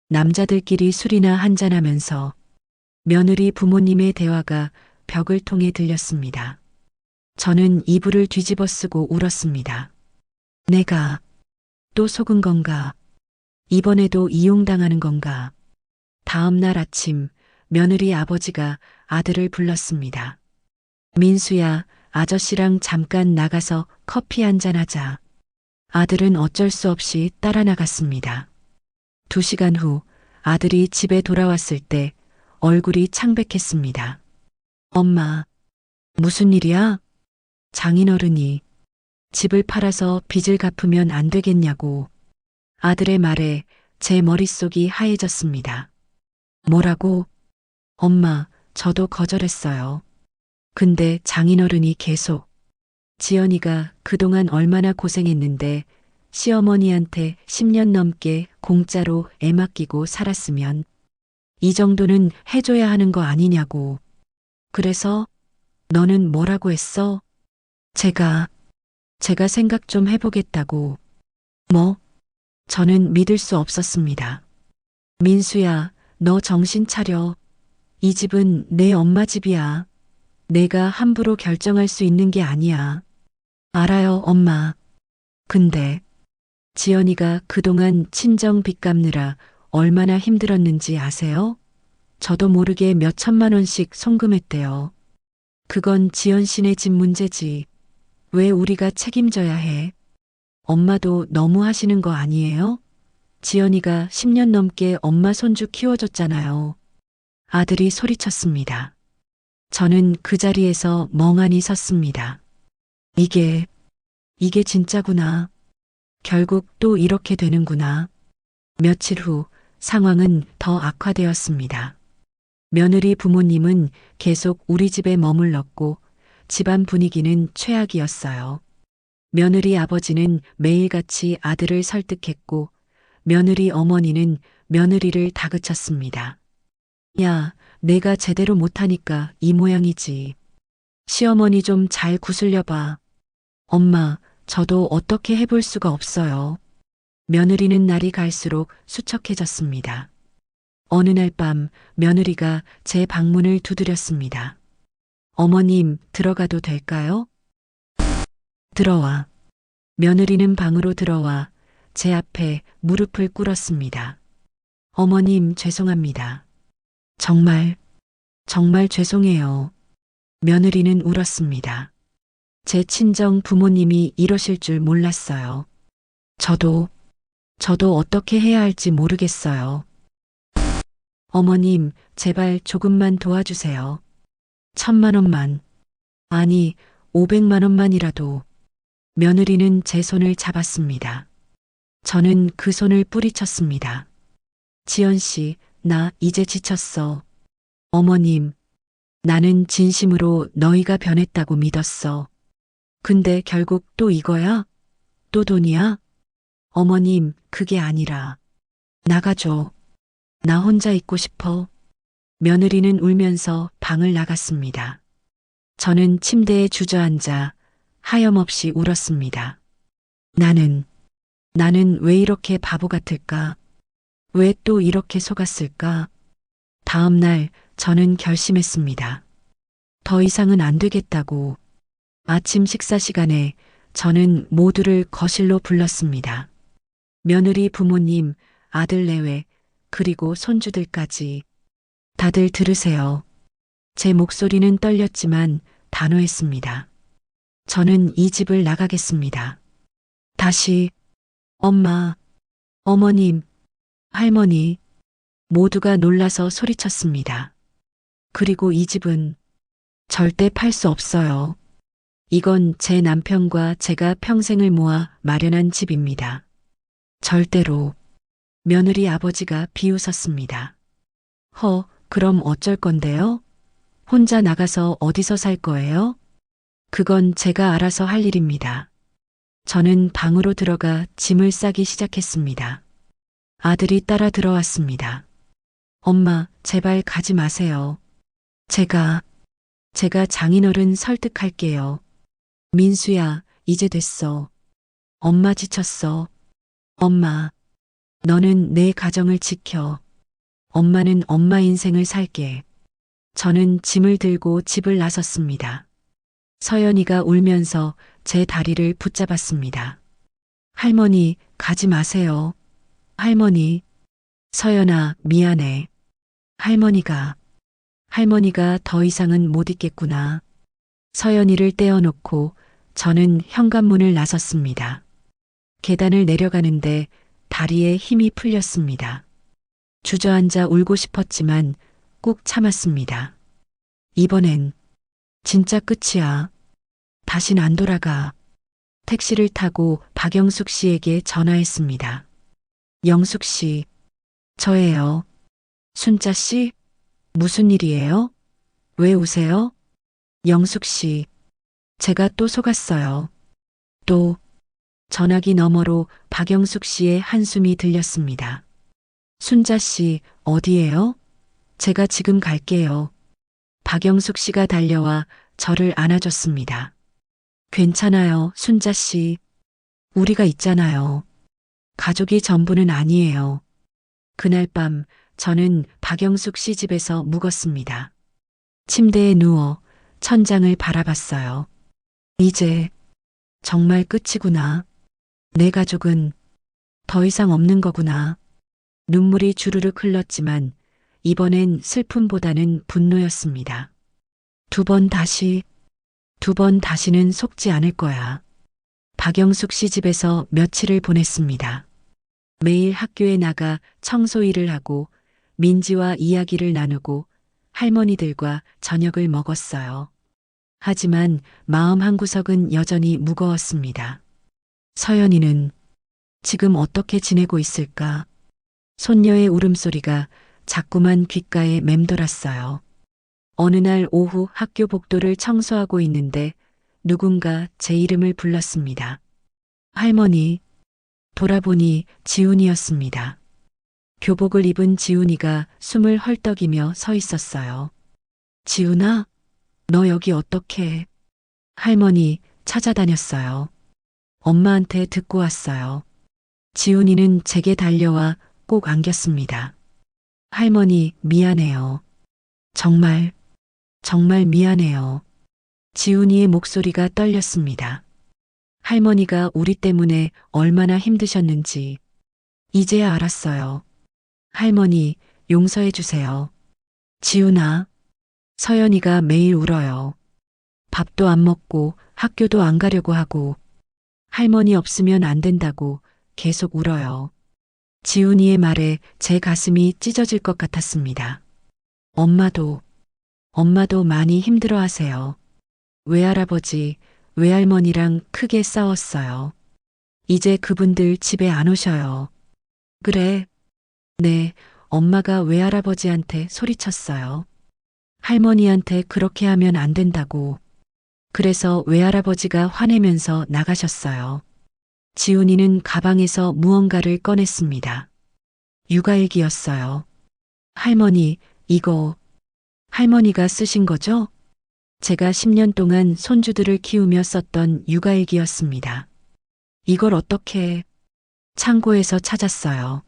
남자들끼리 술이나 한잔하면서 며느리 부모님의 대화가 벽을 통해 들렸습니다. 저는 이불을 뒤집어 쓰고 울었습니다. 내가 또 속은 건가? 이번에도 이용당하는 건가? 다음 날 아침 며느리 아버지가 아들을 불렀습니다. 민수야, 아저씨랑 잠깐 나가서 커피 한잔 하자. 아들은 어쩔 수 없이 따라 나갔습니다. 2시간 후 아들이 집에 돌아왔을 때 얼굴이 창백했습니다. 엄마, 무슨 일이야? 장인어른이 집을 팔아서 빚을 갚으면 안 되겠냐고. 아들의 말에 제 머릿속이 하얘졌습니다. 뭐라고? 엄마, 저도 거절했어요. 근데 장인어른이 계속. 지연이가 그동안 얼마나 고생했는데 시어머니한테 10년 넘게 공짜로 애 맡기고 살았으면 이 정도는 해줘야 하는 거 아니냐고. 그래서 너는 뭐라고 했어? 제가 생각 좀 해보겠다고. 뭐? 저는 믿을 수 없었습니다. 민수야, 너 정신 차려. 이 집은 내 엄마 집이야. 내가 함부로 결정할 수 있는 게 아니야. 알아요, 엄마. 근데 지연이가 그동안 친정 빚 갚느라 얼마나 힘들었는지 아세요? 저도 모르게 몇 천만 원씩 송금했대요. 그건 지연 씨네 집 문제지. 왜 우리가 책임져야 해? 엄마도 너무 하시는 거 아니에요? 지연이가 10년 넘게 엄마 손주 키워줬잖아요. 아들이 소리쳤습니다. 저는 그 자리에서 멍하니 섰습니다. 이게 진짜구나. 결국 또 이렇게 되는구나. 며칠 후 상황은 더 악화되었습니다. 며느리 부모님은 계속 우리 집에 머물렀고 집안 분위기는 최악이었어요. 며느리 아버지는 매일같이 아들을 설득했고 며느리 어머니는 며느리를 다그쳤습니다. 야, 내가 제대로 못하니까 이 모양이지. 시어머니 좀 잘 구슬려봐. 엄마, 저도 어떻게 해볼 수가 없어요. 며느리는 날이 갈수록 수척해졌습니다. 어느 날 밤 며느리가 제 방문을 두드렸습니다. 어머님, 들어가도 될까요? 들어와. 며느리는 방으로 들어와 제 앞에 무릎을 꿇었습니다. 어머님, 죄송합니다. 정말 죄송해요. 며느리는 울었습니다. 제 친정 부모님이 이러실 줄 몰랐어요. 저도 어떻게 해야 할지 모르겠어요. 어머님, 제발 조금만 도와주세요. 1,000만 원만. 아니, 500만 원만이라도. 며느리는 제 손을 잡았습니다. 저는 그 손을 뿌리쳤습니다. 지연 씨, 나 이제 지쳤어. 어머님, 나는 진심으로 너희가 변했다고 믿었어. 근데 결국 또 이거야? 또 돈이야? 어머님, 그게 아니라. 나가줘. 나 혼자 있고 싶어. 며느리는 울면서 방을 나갔습니다. 저는 침대에 주저앉아 하염없이 울었습니다. 나는 왜 이렇게 바보 같을까? 왜 또 이렇게 속았을까? 다음 날 저는 결심했습니다. 더 이상은 안 되겠다고. 아침 식사 시간에 저는 모두를 거실로 불렀습니다. 며느리 부모님, 아들 내외, 그리고 손주들까지. 다들 들으세요. 제 목소리는 떨렸지만 단호했습니다. 저는 이 집을 나가겠습니다. 다시, 엄마, 어머님, 할머니, 모두가 놀라서 소리쳤습니다. 그리고 이 집은 절대 팔 수 없어요. 이건 제 남편과 제가 평생을 모아 마련한 집입니다. 절대로. 며느리 아버지가 비웃었습니다. 그럼 어쩔 건데요? 혼자 나가서 어디서 살 거예요? 그건 제가 알아서 할 일입니다. 저는 방으로 들어가 짐을 싸기 시작했습니다. 아들이 따라 들어왔습니다. 엄마, 제발 가지 마세요. 제가 장인어른 설득할게요. 민수야, 이제 됐어. 엄마 지쳤어. 엄마, 너는 내 가정을 지켜. 엄마는 엄마 인생을 살게. 저는 짐을 들고 집을 나섰습니다. 서연이가 울면서 제 다리를 붙잡았습니다. 할머니, 가지 마세요. 할머니, 서연아, 미안해. 할머니가 더 이상은 못 있겠구나. 서연이를 떼어놓고 저는 현관문을 나섰습니다. 계단을 내려가는데 다리에 힘이 풀렸습니다. 주저앉아 울고 싶었지만 꾹 참았습니다. 이번엔 진짜 끝이야. 다신 안 돌아가. 택시를 타고 박영숙 씨에게 전화했습니다. 영숙 씨, 저예요. 순자 씨? 무슨 일이에요? 왜 우세요? 영숙 씨, 제가 또 속았어요. 또, 전화기 너머로 박영숙 씨의 한숨이 들렸습니다. 순자 씨, 어디에요? 제가 지금 갈게요. 박영숙 씨가 달려와 저를 안아줬습니다. 괜찮아요, 순자 씨. 우리가 있잖아요. 가족이 전부는 아니에요. 그날 밤 저는 박영숙 씨 집에서 묵었습니다. 침대에 누워 천장을 바라봤어요. 이제 정말 끝이구나. 내 가족은 더 이상 없는 거구나. 눈물이 주르륵 흘렀지만 이번엔 슬픔보다는 분노였습니다. 두 번 다시는 속지 않을 거야. 박영숙 씨 집에서 며칠을 보냈습니다. 매일 학교에 나가 청소 일을 하고 민지와 이야기를 나누고 할머니들과 저녁을 먹었어요. 하지만 마음 한구석은 여전히 무거웠습니다. 서연이는 지금 어떻게 지내고 있을까? 손녀의 울음소리가 자꾸만 귓가에 맴돌았어요. 어느 날 오후 학교 복도를 청소하고 있는데 누군가 제 이름을 불렀습니다. 할머니, 돌아보니 지훈이었습니다. 교복을 입은 지훈이가 숨을 헐떡이며 서 있었어요. 지훈아, 너 여기 어떻게? 할머니, 찾아다녔어요. 엄마한테 듣고 왔어요. 지훈이는 제게 달려와 꼭 안겼습니다. 할머니, 미안해요. 정말 미안해요. 지훈이의 목소리가 떨렸습니다. 할머니가 우리 때문에 얼마나 힘드셨는지 이제야 알았어요. 할머니, 용서해 주세요. 지훈아, 서연이가 매일 울어요. 밥도 안 먹고 학교도 안 가려고 하고 할머니 없으면 안 된다고 계속 울어요. 지훈이의 말에 제 가슴이 찢어질 것 같았습니다. 엄마도 많이 힘들어 하세요. 외할아버지, 외할머니랑 크게 싸웠어요. 이제 그분들 집에 안 오셔요. 그래. 네, 엄마가 외할아버지한테 소리쳤어요. 할머니한테 그렇게 하면 안 된다고. 그래서 외할아버지가 화내면서 나가셨어요. 지훈이는 가방에서 무언가를 꺼냈습니다. 육아일기였어요. 할머니, 이거 할머니가 쓰신 거죠? 제가 10년 동안 손주들을 키우며 썼던 육아일기였습니다. 이걸 어떻게 창고에서 찾았어요.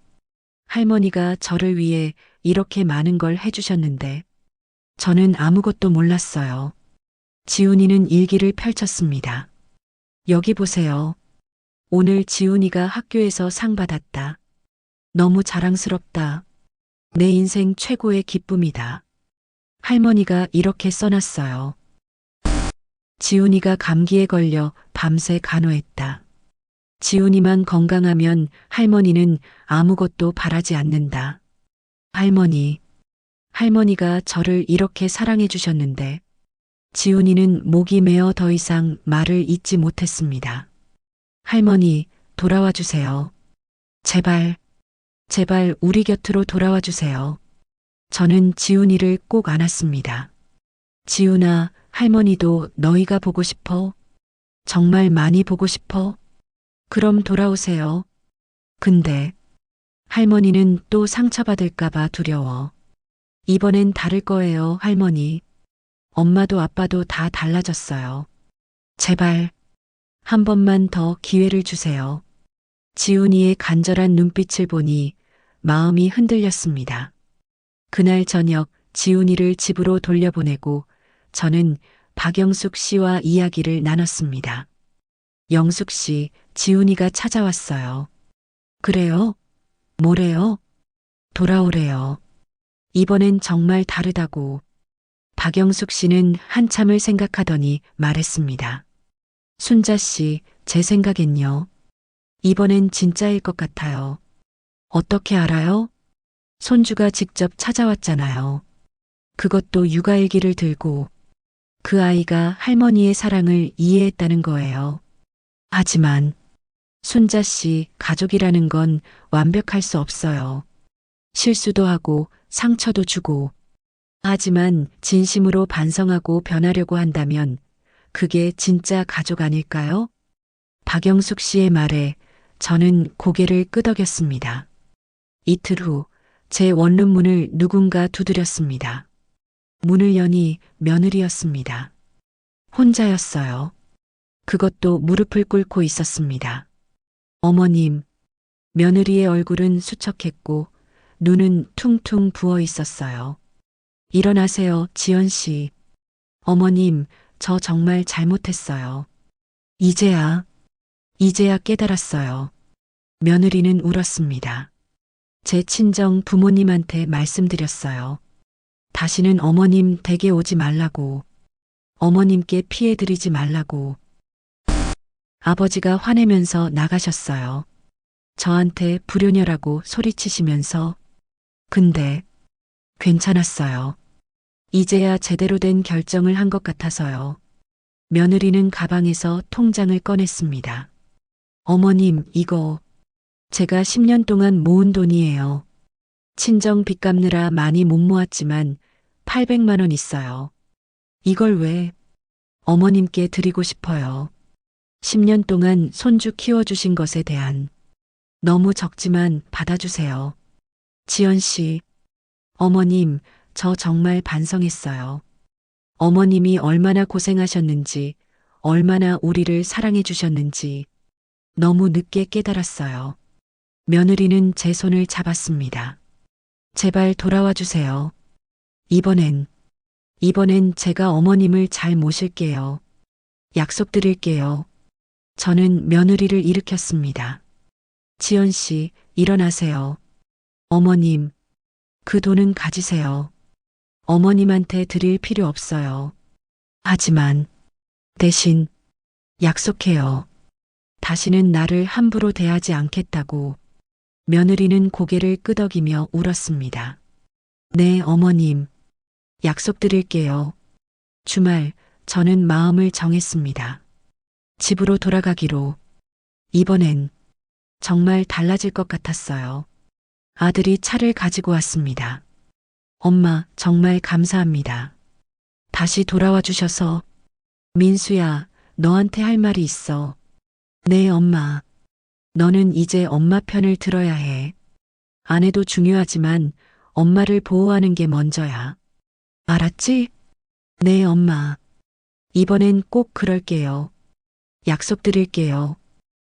할머니가 저를 위해 이렇게 많은 걸 해주셨는데 저는 아무것도 몰랐어요. 지훈이는 일기를 펼쳤습니다. 여기 보세요. 오늘 지훈이가 학교에서 상 받았다. 너무 자랑스럽다. 내 인생 최고의 기쁨이다. 할머니가 이렇게 써놨어요. 지훈이가 감기에 걸려 밤새 간호했다. 지훈이만 건강하면 할머니는 아무것도 바라지 않는다. 할머니, 할머니가 저를 이렇게 사랑해 주셨는데 지훈이는 목이 메어 더 이상 말을 잇지 못했습니다. 할머니, 돌아와 주세요. 제발, 제발 우리 곁으로 돌아와 주세요. 저는 지훈이를 꼭 안았습니다. 지훈아, 할머니도 너희가 보고 싶어? 정말 많이 보고 싶어? 그럼 돌아오세요. 근데 할머니는 또 상처받을까봐 두려워. 이번엔 다를 거예요, 할머니. 엄마도 아빠도 다 달라졌어요. 제발, 한 번만 더 기회를 주세요. 지훈이의 간절한 눈빛을 보니 마음이 흔들렸습니다. 그날 저녁 지훈이를 집으로 돌려보내고 저는 박영숙 씨와 이야기를 나눴습니다. 영숙 씨, 지훈이가 찾아왔어요. 그래요? 뭐래요? 돌아오래요. 이번엔 정말 다르다고. 박영숙 씨는 한참을 생각하더니 말했습니다. 순자 씨, 제 생각엔요. 이번엔 진짜일 것 같아요. 어떻게 알아요? 손주가 직접 찾아왔잖아요. 그것도 육아일기를 들고 그 아이가 할머니의 사랑을 이해했다는 거예요. 하지만 순자 씨 가족이라는 건 완벽할 수 없어요. 실수도 하고 상처도 주고. 하지만 진심으로 반성하고 변하려고 한다면 그게 진짜 가족 아닐까요? 박영숙 씨의 말에 저는 고개를 끄덕였습니다. 이틀 후 제 원룸문을 누군가 두드렸습니다. 문을 여니 며느리였습니다. 혼자였어요. 그것도 무릎을 꿇고 있었습니다. 어머님, 며느리의 얼굴은 수척했고 눈은 퉁퉁 부어 있었어요. 일어나세요, 지연 씨. 어머님, 저 정말 잘못했어요. 이제야 깨달았어요. 며느리는 울었습니다. 제 친정 부모님한테 말씀드렸어요. 다시는 어머님 댁에 오지 말라고. 어머님께 피해 드리지 말라고. 아버지가 화내면서 나가셨어요. 저한테 불효녀라고 소리치시면서. 근데 괜찮았어요. 이제야 제대로 된 결정을 한 것 같아서요. 며느리는 가방에서 통장을 꺼냈습니다. 어머님, 이거 제가 10년 동안 모은 돈이에요. 친정 빚 갚느라 많이 못 모았지만 800만 원 있어요. 이걸 왜 어머님께 드리고 싶어요. 10년 동안 손주 키워주신 것에 대한 너무 적지만 받아주세요. 지연 씨, 어머님, 저 정말 반성했어요. 어머님이 얼마나 고생하셨는지, 얼마나 우리를 사랑해 주셨는지 너무 늦게 깨달았어요. 며느리는 제 손을 잡았습니다. 제발 돌아와 주세요. 이번엔 제가 어머님을 잘 모실게요. 약속드릴게요. 저는 며느리를 일으켰습니다. 지연 씨, 일어나세요. 어머님, 그 돈은 가지세요. 어머님한테 드릴 필요 없어요. 하지만 대신 약속해요. 다시는 나를 함부로 대하지 않겠다고. 며느리는 고개를 끄덕이며 울었습니다. 네, 어머님. 약속드릴게요. 주말 저는 마음을 정했습니다. 집으로 돌아가기로. 이번엔 정말 달라질 것 같았어요. 아들이 차를 가지고 왔습니다. 엄마, 정말 감사합니다. 다시 돌아와 주셔서. 민수야, 너한테 할 말이 있어. 네, 엄마. 너는 이제 엄마 편을 들어야 해. 아내도 중요하지만 엄마를 보호하는 게 먼저야. 알았지? 네, 엄마. 이번엔 꼭 그럴게요. 약속드릴게요.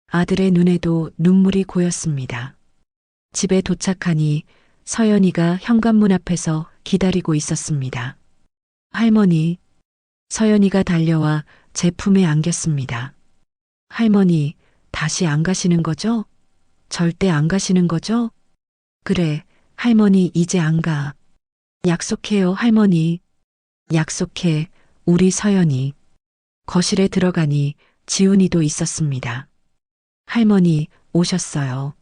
아들의 눈에도 눈물이 고였습니다. 집에 도착하니 서연이가 현관문 앞에서 기다리고 있었습니다. 할머니, 서연이가 달려와 제 품에 안겼습니다. 할머니, 다시 안 가시는 거죠? 절대 안 가시는 거죠? 그래, 할머니 이제 안 가. 약속해요, 할머니. 약속해, 우리 서연이. 거실에 들어가니 지훈이도 있었습니다. 할머니 오셨어요.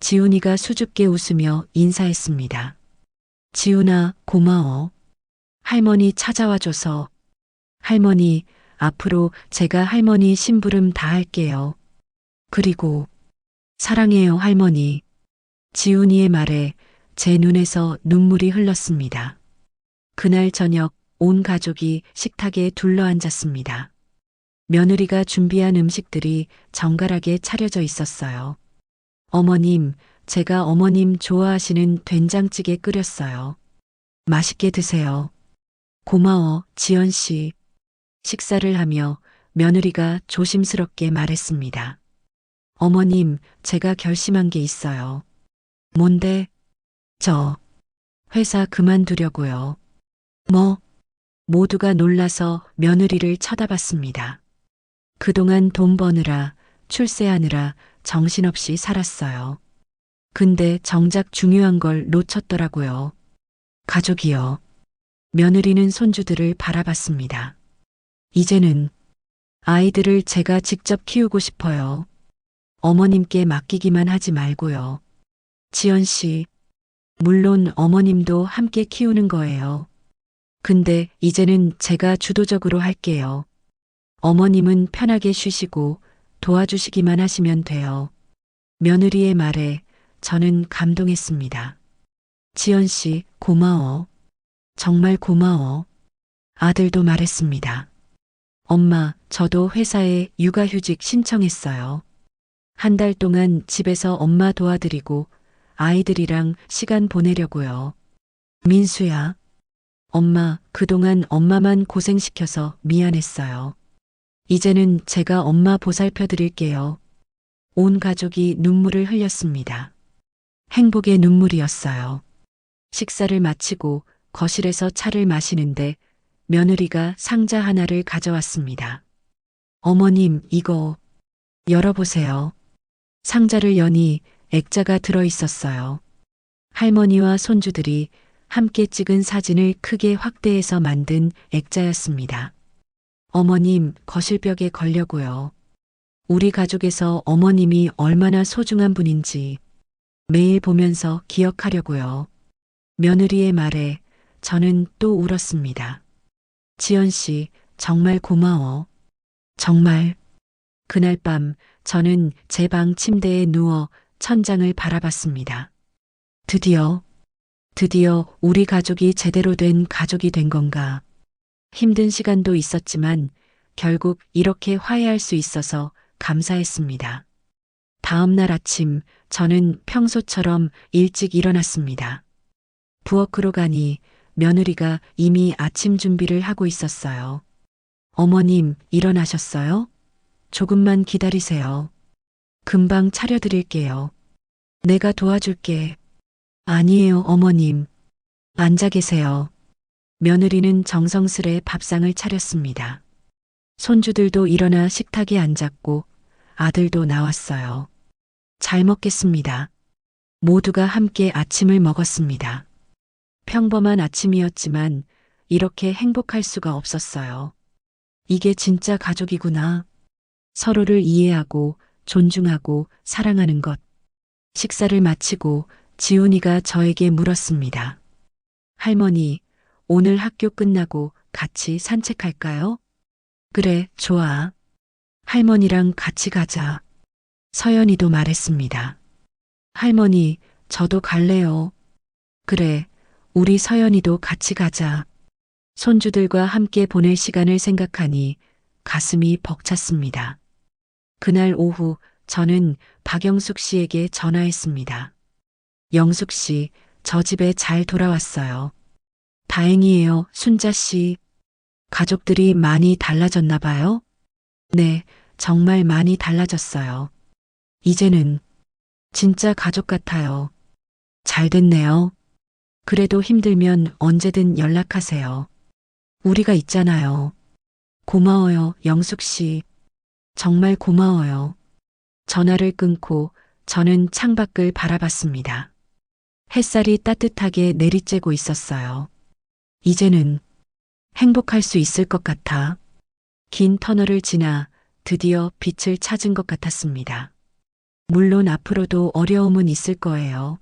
지훈이가 수줍게 웃으며 인사했습니다. 지훈아, 고마워. 할머니 찾아와줘서. 할머니, 앞으로 제가 할머니 심부름 다 할게요. 그리고 사랑해요, 할머니. 지훈이의 말에 제 눈에서 눈물이 흘렀습니다. 그날 저녁 온 가족이 식탁에 둘러앉았습니다. 며느리가 준비한 음식들이 정갈하게 차려져 있었어요. 어머님, 제가 어머님 좋아하시는 된장찌개 끓였어요. 맛있게 드세요. 고마워, 지연 씨. 식사를 하며 며느리가 조심스럽게 말했습니다. 어머님, 제가 결심한 게 있어요. 뭔데? 저 회사 그만두려고요. 뭐? 모두가 놀라서 며느리를 쳐다봤습니다. 그동안 돈 버느라 출세하느라 정신없이 살았어요. 근데 정작 중요한 걸 놓쳤더라고요. 가족이요. 며느리는 손주들을 바라봤습니다. 이제는 아이들을 제가 직접 키우고 싶어요. 어머님께 맡기기만 하지 말고요. 지연 씨, 물론 어머님도 함께 키우는 거예요. 근데 이제는 제가 주도적으로 할게요. 어머님은 편하게 쉬시고 도와주시기만 하시면 돼요. 며느리의 말에 저는 감동했습니다. 지연 씨, 고마워. 정말 고마워. 아들도 말했습니다. 엄마, 저도 회사에 육아휴직 신청했어요. 한 달 동안 집에서 엄마 도와드리고 아이들이랑 시간 보내려고요. 민수야. 엄마, 그동안 엄마만 고생시켜서 미안했어요. 이제는 제가 엄마 보살펴 드릴게요. 온 가족이 눈물을 흘렸습니다. 행복의 눈물이었어요. 식사를 마치고 거실에서 차를 마시는데 며느리가 상자 하나를 가져왔습니다. 어머님, 이거 열어보세요. 상자를 여니 액자가 들어 있었어요. 할머니와 손주들이 함께 찍은 사진을 크게 확대해서 만든 액자였습니다. 어머님, 거실벽에 걸려고요. 우리 가족에서 어머님이 얼마나 소중한 분인지 매일 보면서 기억하려고요. 며느리의 말에 저는 또 울었습니다. 지연 씨, 정말 고마워. 정말. 그날 밤 저는 제 방 침대에 누워 천장을 바라봤습니다. 드디어 우리 가족이 제대로 된 가족이 된 건가. 힘든 시간도 있었지만 결국 이렇게 화해할 수 있어서 감사했습니다. 다음 날 아침 저는 평소처럼 일찍 일어났습니다. 부엌으로 가니 며느리가 이미 아침 준비를 하고 있었어요. 어머님, 일어나셨어요? 조금만 기다리세요. 금방 차려드릴게요. 내가 도와줄게. 아니에요, 어머님. 앉아 계세요. 며느리는 정성스레 밥상을 차렸습니다. 손주들도 일어나 식탁에 앉았고 아들도 나왔어요. 잘 먹겠습니다. 모두가 함께 아침을 먹었습니다. 평범한 아침이었지만 이렇게 행복할 수가 없었어요. 이게 진짜 가족이구나. 서로를 이해하고 존중하고 사랑하는 것. 식사를 마치고 지훈이가 저에게 물었습니다. 할머니, 오늘 학교 끝나고 같이 산책할까요? 그래, 좋아. 할머니랑 같이 가자. 서연이도 말했습니다. 할머니, 저도 갈래요. 그래, 우리 서연이도 같이 가자. 손주들과 함께 보낼 시간을 생각하니 가슴이 벅찼습니다. 그날 오후 저는 박영숙 씨에게 전화했습니다. 영숙 씨, 저 집에 잘 돌아왔어요. 다행이에요, 순자 씨. 가족들이 많이 달라졌나 봐요? 네, 정말 많이 달라졌어요. 이제는 진짜 가족 같아요. 잘 됐네요. 그래도 힘들면 언제든 연락하세요. 우리가 있잖아요. 고마워요, 영숙 씨. 정말 고마워요. 전화를 끊고 저는 창밖을 바라봤습니다. 햇살이 따뜻하게 내리쬐고 있었어요. 이제는 행복할 수 있을 것 같아. 긴 터널을 지나 드디어 빛을 찾은 것 같았습니다. 물론 앞으로도 어려움은 있을 거예요.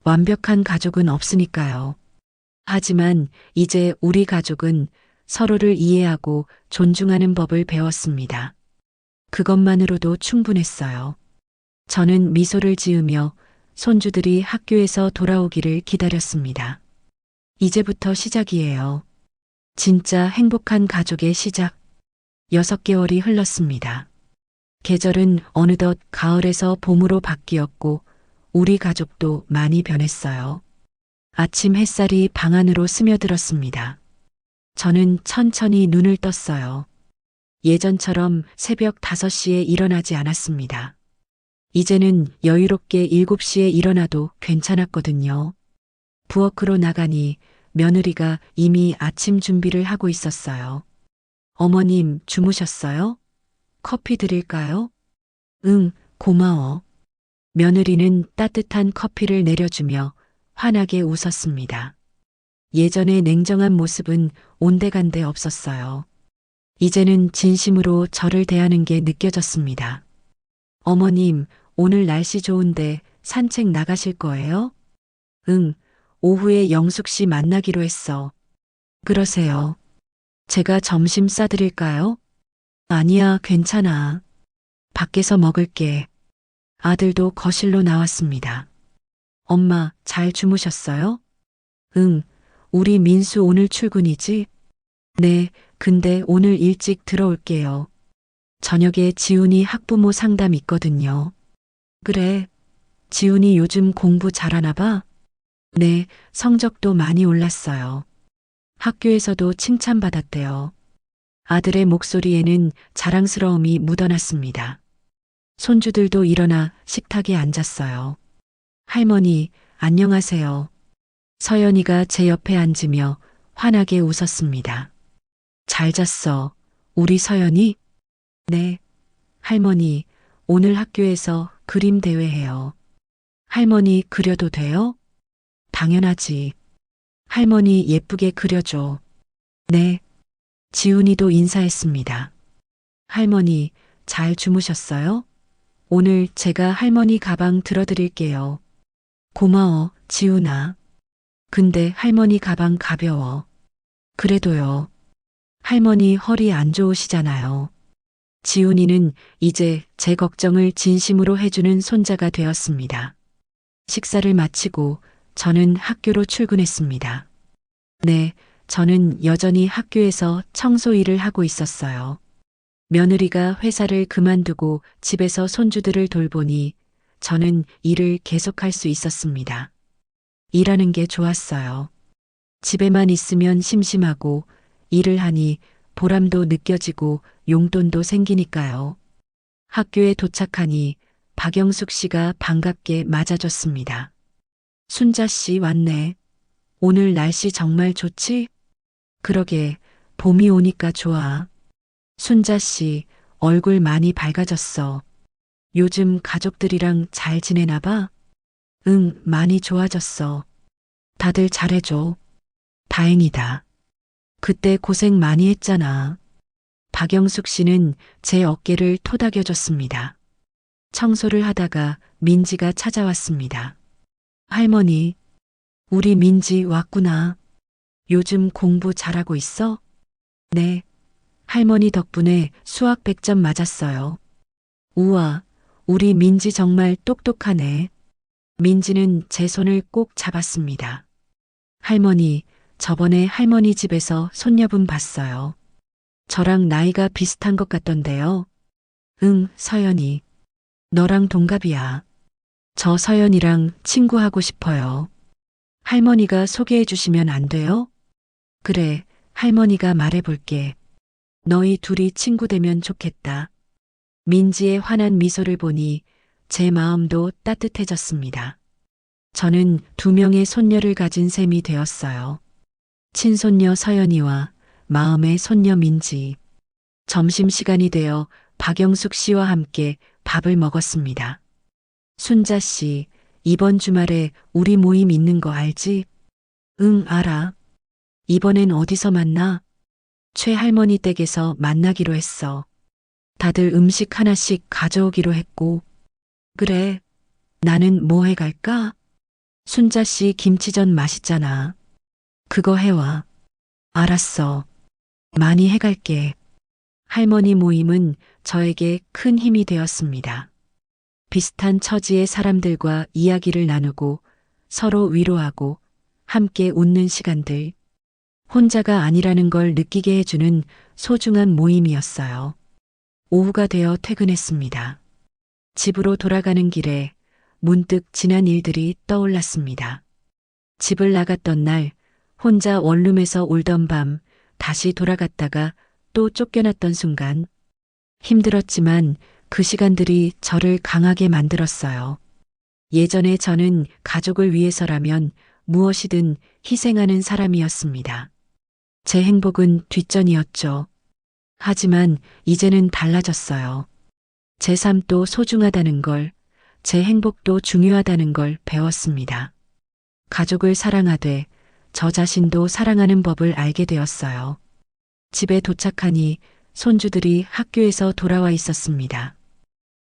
완벽한 가족은 없으니까요. 하지만 이제 우리 가족은 서로를 이해하고 존중하는 법을 배웠습니다. 그것만으로도 충분했어요. 저는 미소를 지으며 손주들이 학교에서 돌아오기를 기다렸습니다. 이제부터 시작이에요. 진짜 행복한 가족의 시작. 6개월이 흘렀습니다. 계절은 어느덧 가을에서 봄으로 바뀌었고 우리 가족도 많이 변했어요. 아침 햇살이 방 안으로 스며들었습니다. 저는 천천히 눈을 떴어요. 예전처럼 새벽 5시에 일어나지 않았습니다. 이제는 여유롭게 7시에 일어나도 괜찮았거든요. 부엌으로 나가니 며느리가 이미 아침 준비를 하고 있었어요. 어머님, 주무셨어요? 커피 드릴까요? 응, 고마워. 며느리는 따뜻한 커피를 내려주며 환하게 웃었습니다. 예전의 냉정한 모습은 온데간데 없었어요. 이제는 진심으로 저를 대하는 게 느껴졌습니다. 어머님, 오늘 날씨 좋은데 산책 나가실 거예요? 응, 오후에 영숙 씨 만나기로 했어. 그러세요. 제가 점심 싸드릴까요? 아니야, 괜찮아. 밖에서 먹을게. 아들도 거실로 나왔습니다. 엄마, 잘 주무셨어요? 응, 우리 민수 오늘 출근이지? 네, 근데 오늘 일찍 들어올게요. 저녁에 지훈이 학부모 상담 있거든요. 그래, 지훈이 요즘 공부 잘하나 봐? 네, 성적도 많이 올랐어요. 학교에서도 칭찬받았대요. 아들의 목소리에는 자랑스러움이 묻어났습니다. 손주들도 일어나 식탁에 앉았어요. 할머니, 안녕하세요. 서연이가 제 옆에 앉으며 환하게 웃었습니다. 잘 잤어. 우리 서연이? 네. 할머니, 오늘 학교에서 그림 대회 해요. 할머니 그려도 돼요? 당연하지. 할머니 예쁘게 그려줘. 네. 지훈이도 인사했습니다. 할머니, 잘 주무셨어요? 오늘 제가 할머니 가방 들어드릴게요. 고마워, 지훈아. 근데 할머니 가방 가벼워. 그래도요. 할머니 허리 안 좋으시잖아요. 지훈이는 이제 제 걱정을 진심으로 해주는 손자가 되었습니다. 식사를 마치고 저는 학교로 출근했습니다. 네, 저는 여전히 학교에서 청소 일을 하고 있었어요. 며느리가 회사를 그만두고 집에서 손주들을 돌보니 저는 일을 계속할 수 있었습니다. 일하는 게 좋았어요. 집에만 있으면 심심하고 일을 하니 보람도 느껴지고 용돈도 생기니까요. 학교에 도착하니 박영숙 씨가 반갑게 맞아줬습니다. 순자 씨 왔네. 오늘 날씨 정말 좋지? 그러게, 봄이 오니까 좋아. 순자 씨, 얼굴 많이 밝아졌어. 요즘 가족들이랑 잘 지내나 봐? 응, 많이 좋아졌어. 다들 잘해줘. 다행이다. 그때 고생 많이 했잖아. 박영숙 씨는 제 어깨를 토닥여줬습니다. 청소를 하다가 민지가 찾아왔습니다. 할머니, 우리 민지 왔구나. 요즘 공부 잘하고 있어? 네. 할머니 덕분에 수학 100점 맞았어요. 우와, 우리 민지 정말 똑똑하네. 민지는 제 손을 꼭 잡았습니다. 할머니, 저번에 할머니 집에서 손녀분 봤어요. 저랑 나이가 비슷한 것 같던데요. 응, 서연이. 너랑 동갑이야. 저 서연이랑 친구하고 싶어요. 할머니가 소개해 주시면 안 돼요? 그래, 할머니가 말해볼게. 너희 둘이 친구 되면 좋겠다. 민지의 환한 미소를 보니 제 마음도 따뜻해졌습니다. 저는 2명의 손녀를 가진 셈이 되었어요. 친손녀 서연이와 마음의 손녀 민지. 점심시간이 되어 박영숙 씨와 함께 밥을 먹었습니다. 순자 씨, 이번 주말에 우리 모임 있는 거 알지? 응, 알아. 이번엔 어디서 만나? 최할머니 댁에서 만나기로 했어. 다들 음식 하나씩 가져오기로 했고, 그래, 나는 뭐 해갈까? 순자씨 김치전 맛있잖아. 그거 해와. 알았어. 많이 해갈게. 할머니 모임은 저에게 큰 힘이 되었습니다. 비슷한 처지의 사람들과 이야기를 나누고 서로 위로하고 함께 웃는 시간들. 혼자가 아니라는 걸 느끼게 해주는 소중한 모임이었어요. 오후가 되어 퇴근했습니다. 집으로 돌아가는 길에 문득 지난 일들이 떠올랐습니다. 집을 나갔던 날, 혼자 원룸에서 울던 밤, 다시 돌아갔다가 또 쫓겨났던 순간, 힘들었지만 그 시간들이 저를 강하게 만들었어요. 예전에 저는 가족을 위해서라면 무엇이든 희생하는 사람이었습니다. 제 행복은 뒷전이었죠. 하지만 이제는 달라졌어요. 제 삶도 소중하다는 걸, 제 행복도 중요하다는 걸 배웠습니다. 가족을 사랑하되 저 자신도 사랑하는 법을 알게 되었어요. 집에 도착하니 손주들이 학교에서 돌아와 있었습니다.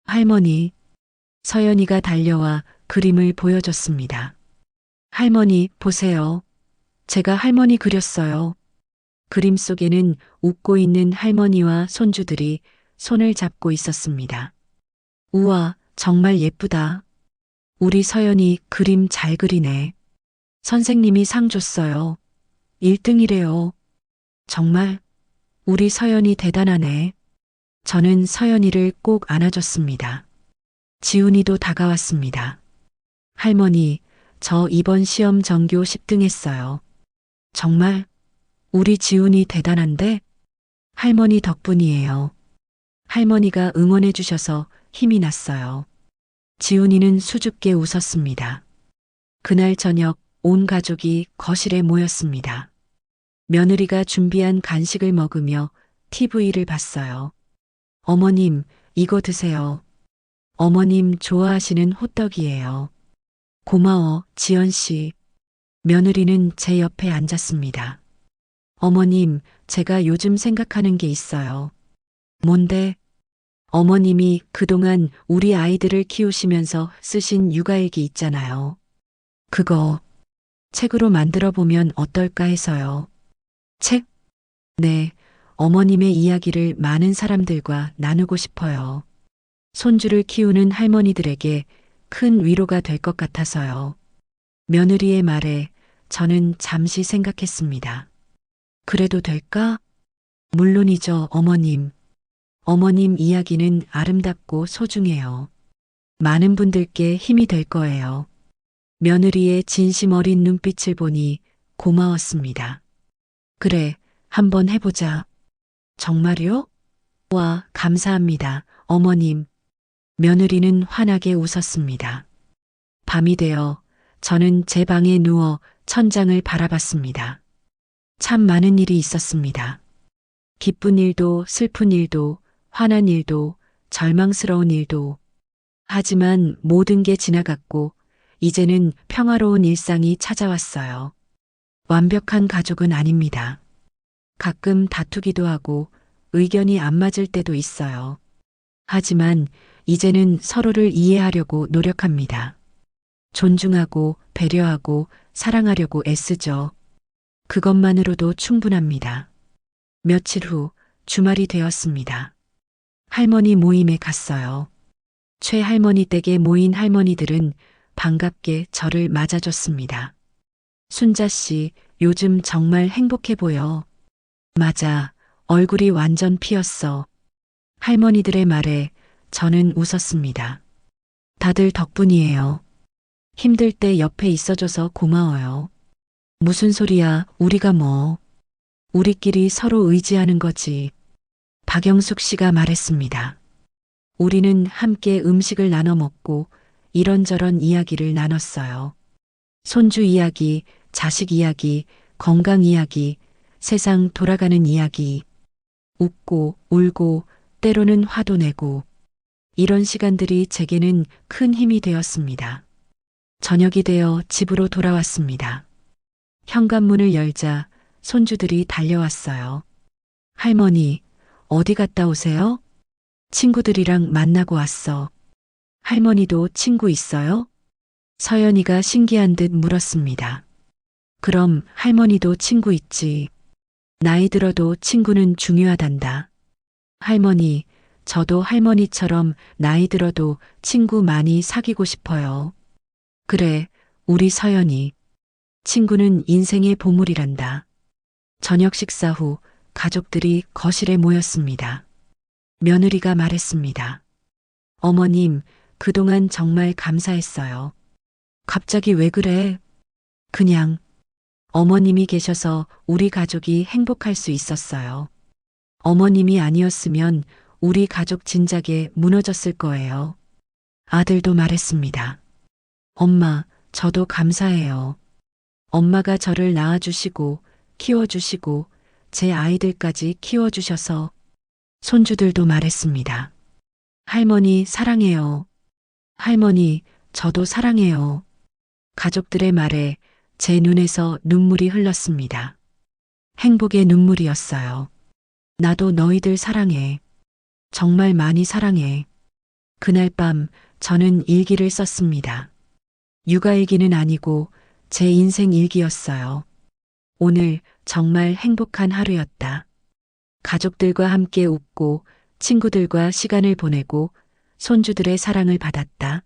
할머니, 서연이가 달려와 그림을 보여줬습니다. 할머니, 보세요. 제가 할머니 그렸어요. 그림 속에는 웃고 있는 할머니와 손주들이 손을 잡고 있었습니다. 우와, 정말 예쁘다. 우리 서연이 그림 잘 그리네. 선생님이 상 줬어요. 1등이래요. 정말 우리 서연이 대단하네. 저는 서연이를 꼭 안아줬습니다. 지훈이도 다가왔습니다. 할머니, 저 이번 시험 전교 10등 했어요. 정말 우리 지훈이 대단한데? 할머니 덕분이에요. 할머니가 응원해 주셔서 힘이 났어요. 지훈이는 수줍게 웃었습니다. 그날 저녁 온 가족이 거실에 모였습니다. 며느리가 준비한 간식을 먹으며 TV를 봤어요. 어머님, 이거 드세요. 어머님 좋아하시는 호떡이에요. 고마워, 지연 씨. 며느리는 제 옆에 앉았습니다. 어머님, 제가 요즘 생각하는 게 있어요. 뭔데? 어머님이 그동안 우리 아이들을 키우시면서 쓰신 육아일기 있잖아요. 그거 책으로 만들어 보면 어떨까 해서요. 책? 네, 어머님의 이야기를 많은 사람들과 나누고 싶어요. 손주를 키우는 할머니들에게 큰 위로가 될 것 같아서요. 며느리의 말에 저는 잠시 생각했습니다. 그래도 될까? 물론이죠, 어머님. 어머님 이야기는 아름답고 소중해요. 많은 분들께 힘이 될 거예요. 며느리의 진심 어린 눈빛을 보니 고마웠습니다. 그래, 한번 해보자. 정말요? 와, 감사합니다, 어머님. 며느리는 환하게 웃었습니다. 밤이 되어 저는 제 방에 누워 천장을 바라봤습니다. 참 많은 일이 있었습니다. 기쁜 일도 슬픈 일도 화난 일도 절망스러운 일도. 하지만 모든 게 지나갔고 이제는 평화로운 일상이 찾아왔어요. 완벽한 가족은 아닙니다. 가끔 다투기도 하고 의견이 안 맞을 때도 있어요. 하지만 이제는 서로를 이해하려고 노력합니다. 존중하고 배려하고 사랑하려고 애쓰죠. 그것만으로도 충분합니다. 며칠 후 주말이 되었습니다. 할머니 모임에 갔어요. 최할머니 댁에 모인 할머니들은 반갑게 저를 맞아줬습니다. 순자 씨, 요즘 정말 행복해 보여. 맞아, 얼굴이 완전 피었어. 할머니들의 말에 저는 웃었습니다. 다들 덕분이에요. 힘들 때 옆에 있어줘서 고마워요. 무슨 소리야, 우리가 뭐. 우리끼리 서로 의지하는 거지. 박영숙 씨가 말했습니다. 우리는 함께 음식을 나눠 먹고 이런저런 이야기를 나눴어요. 손주 이야기, 자식 이야기, 건강 이야기, 세상 돌아가는 이야기. 웃고 울고 때로는 화도 내고 이런 시간들이 제게는 큰 힘이 되었습니다. 저녁이 되어 집으로 돌아왔습니다. 현관문을 열자 손주들이 달려왔어요. 할머니, 어디 갔다 오세요? 친구들이랑 만나고 왔어. 할머니도 친구 있어요? 서연이가 신기한 듯 물었습니다. 그럼 할머니도 친구 있지. 나이 들어도 친구는 중요하단다. 할머니, 저도 할머니처럼 나이 들어도 친구 많이 사귀고 싶어요. 그래, 우리 서연이. 친구는 인생의 보물이란다. 저녁 식사 후 가족들이 거실에 모였습니다. 며느리가 말했습니다. 어머님, 그동안 정말 감사했어요. 갑자기 왜 그래? 그냥 어머님이 계셔서 우리 가족이 행복할 수 있었어요. 어머님이 아니었으면 우리 가족 진작에 무너졌을 거예요. 아들도 말했습니다. 엄마, 저도 감사해요. 엄마가 저를 낳아주시고 키워주시고 제 아이들까지 키워주셔서. 손주들도 말했습니다. 할머니 사랑해요. 할머니, 저도 사랑해요. 가족들의 말에 제 눈에서 눈물이 흘렀습니다. 행복의 눈물이었어요. 나도 너희들 사랑해. 정말 많이 사랑해. 그날 밤 저는 일기를 썼습니다. 육아일기는 아니고 제 인생 일기였어요. 오늘 정말 행복한 하루였다. 가족들과 함께 웃고 친구들과 시간을 보내고 손주들의 사랑을 받았다.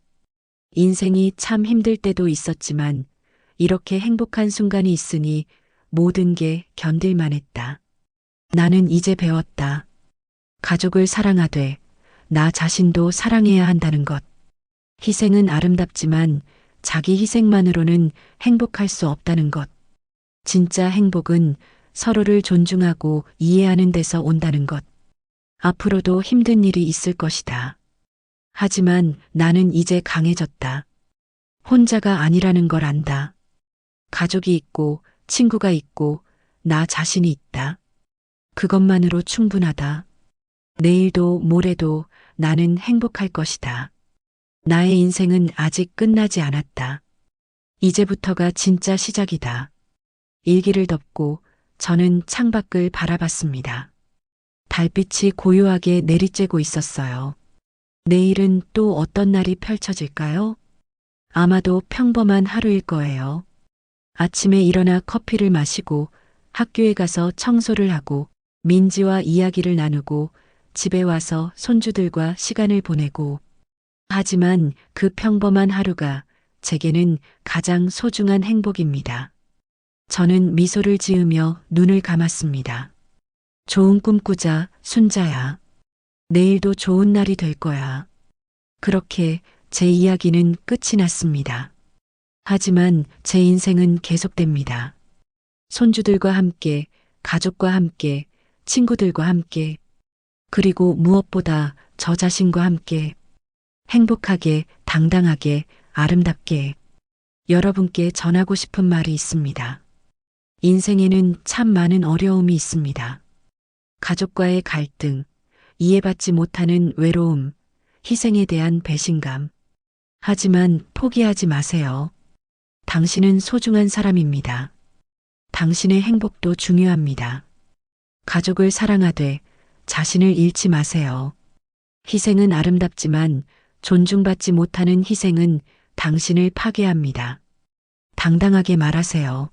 인생이 참 힘들 때도 있었지만 이렇게 행복한 순간이 있으니 모든 게 견딜만 했다. 나는 이제 배웠다. 가족을 사랑하되 나 자신도 사랑해야 한다는 것. 희생은 아름답지만 자기 희생만으로는 행복할 수 없다는 것. 진짜 행복은 서로를 존중하고 이해하는 데서 온다는 것. 앞으로도 힘든 일이 있을 것이다. 하지만 나는 이제 강해졌다. 혼자가 아니라는 걸 안다. 가족이 있고 친구가 있고 나 자신이 있다. 그것만으로 충분하다. 내일도 모레도 나는 행복할 것이다. 나의 인생은 아직 끝나지 않았다. 이제부터가 진짜 시작이다. 일기를 덮고 저는 창밖을 바라봤습니다. 달빛이 고요하게 내리쬐고 있었어요. 내일은 또 어떤 날이 펼쳐질까요? 아마도 평범한 하루일 거예요. 아침에 일어나 커피를 마시고 학교에 가서 청소를 하고 민지와 이야기를 나누고 집에 와서 손주들과 시간을 보내고. 하지만 그 평범한 하루가 제게는 가장 소중한 행복입니다. 저는 미소를 지으며 눈을 감았습니다. 좋은 꿈 꾸자, 순자야. 내일도 좋은 날이 될 거야. 그렇게 제 이야기는 끝이 났습니다. 하지만 제 인생은 계속됩니다. 손주들과 함께, 가족과 함께, 친구들과 함께, 그리고 무엇보다 저 자신과 함께 행복하게, 당당하게, 아름답게. 여러분께 전하고 싶은 말이 있습니다. 인생에는 참 많은 어려움이 있습니다. 가족과의 갈등, 이해받지 못하는 외로움, 희생에 대한 배신감. 하지만 포기하지 마세요. 당신은 소중한 사람입니다. 당신의 행복도 중요합니다. 가족을 사랑하되 자신을 잃지 마세요. 희생은 아름답지만 존중받지 못하는 희생은 당신을 파괴합니다. 당당하게 말하세요.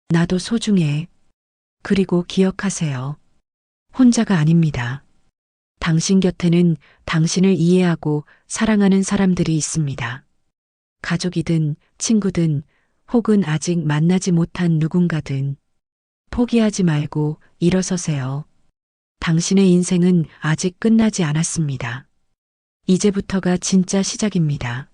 나도 소중해. 그리고 기억하세요. 혼자가 아닙니다. 당신 곁에는 당신을 이해하고 사랑하는 사람들이 있습니다. 가족이든 친구든 혹은 아직 만나지 못한 누군가든 포기하지 말고 일어서세요. 당신의 인생은 아직 끝나지 않았습니다. 이제부터가 진짜 시작입니다.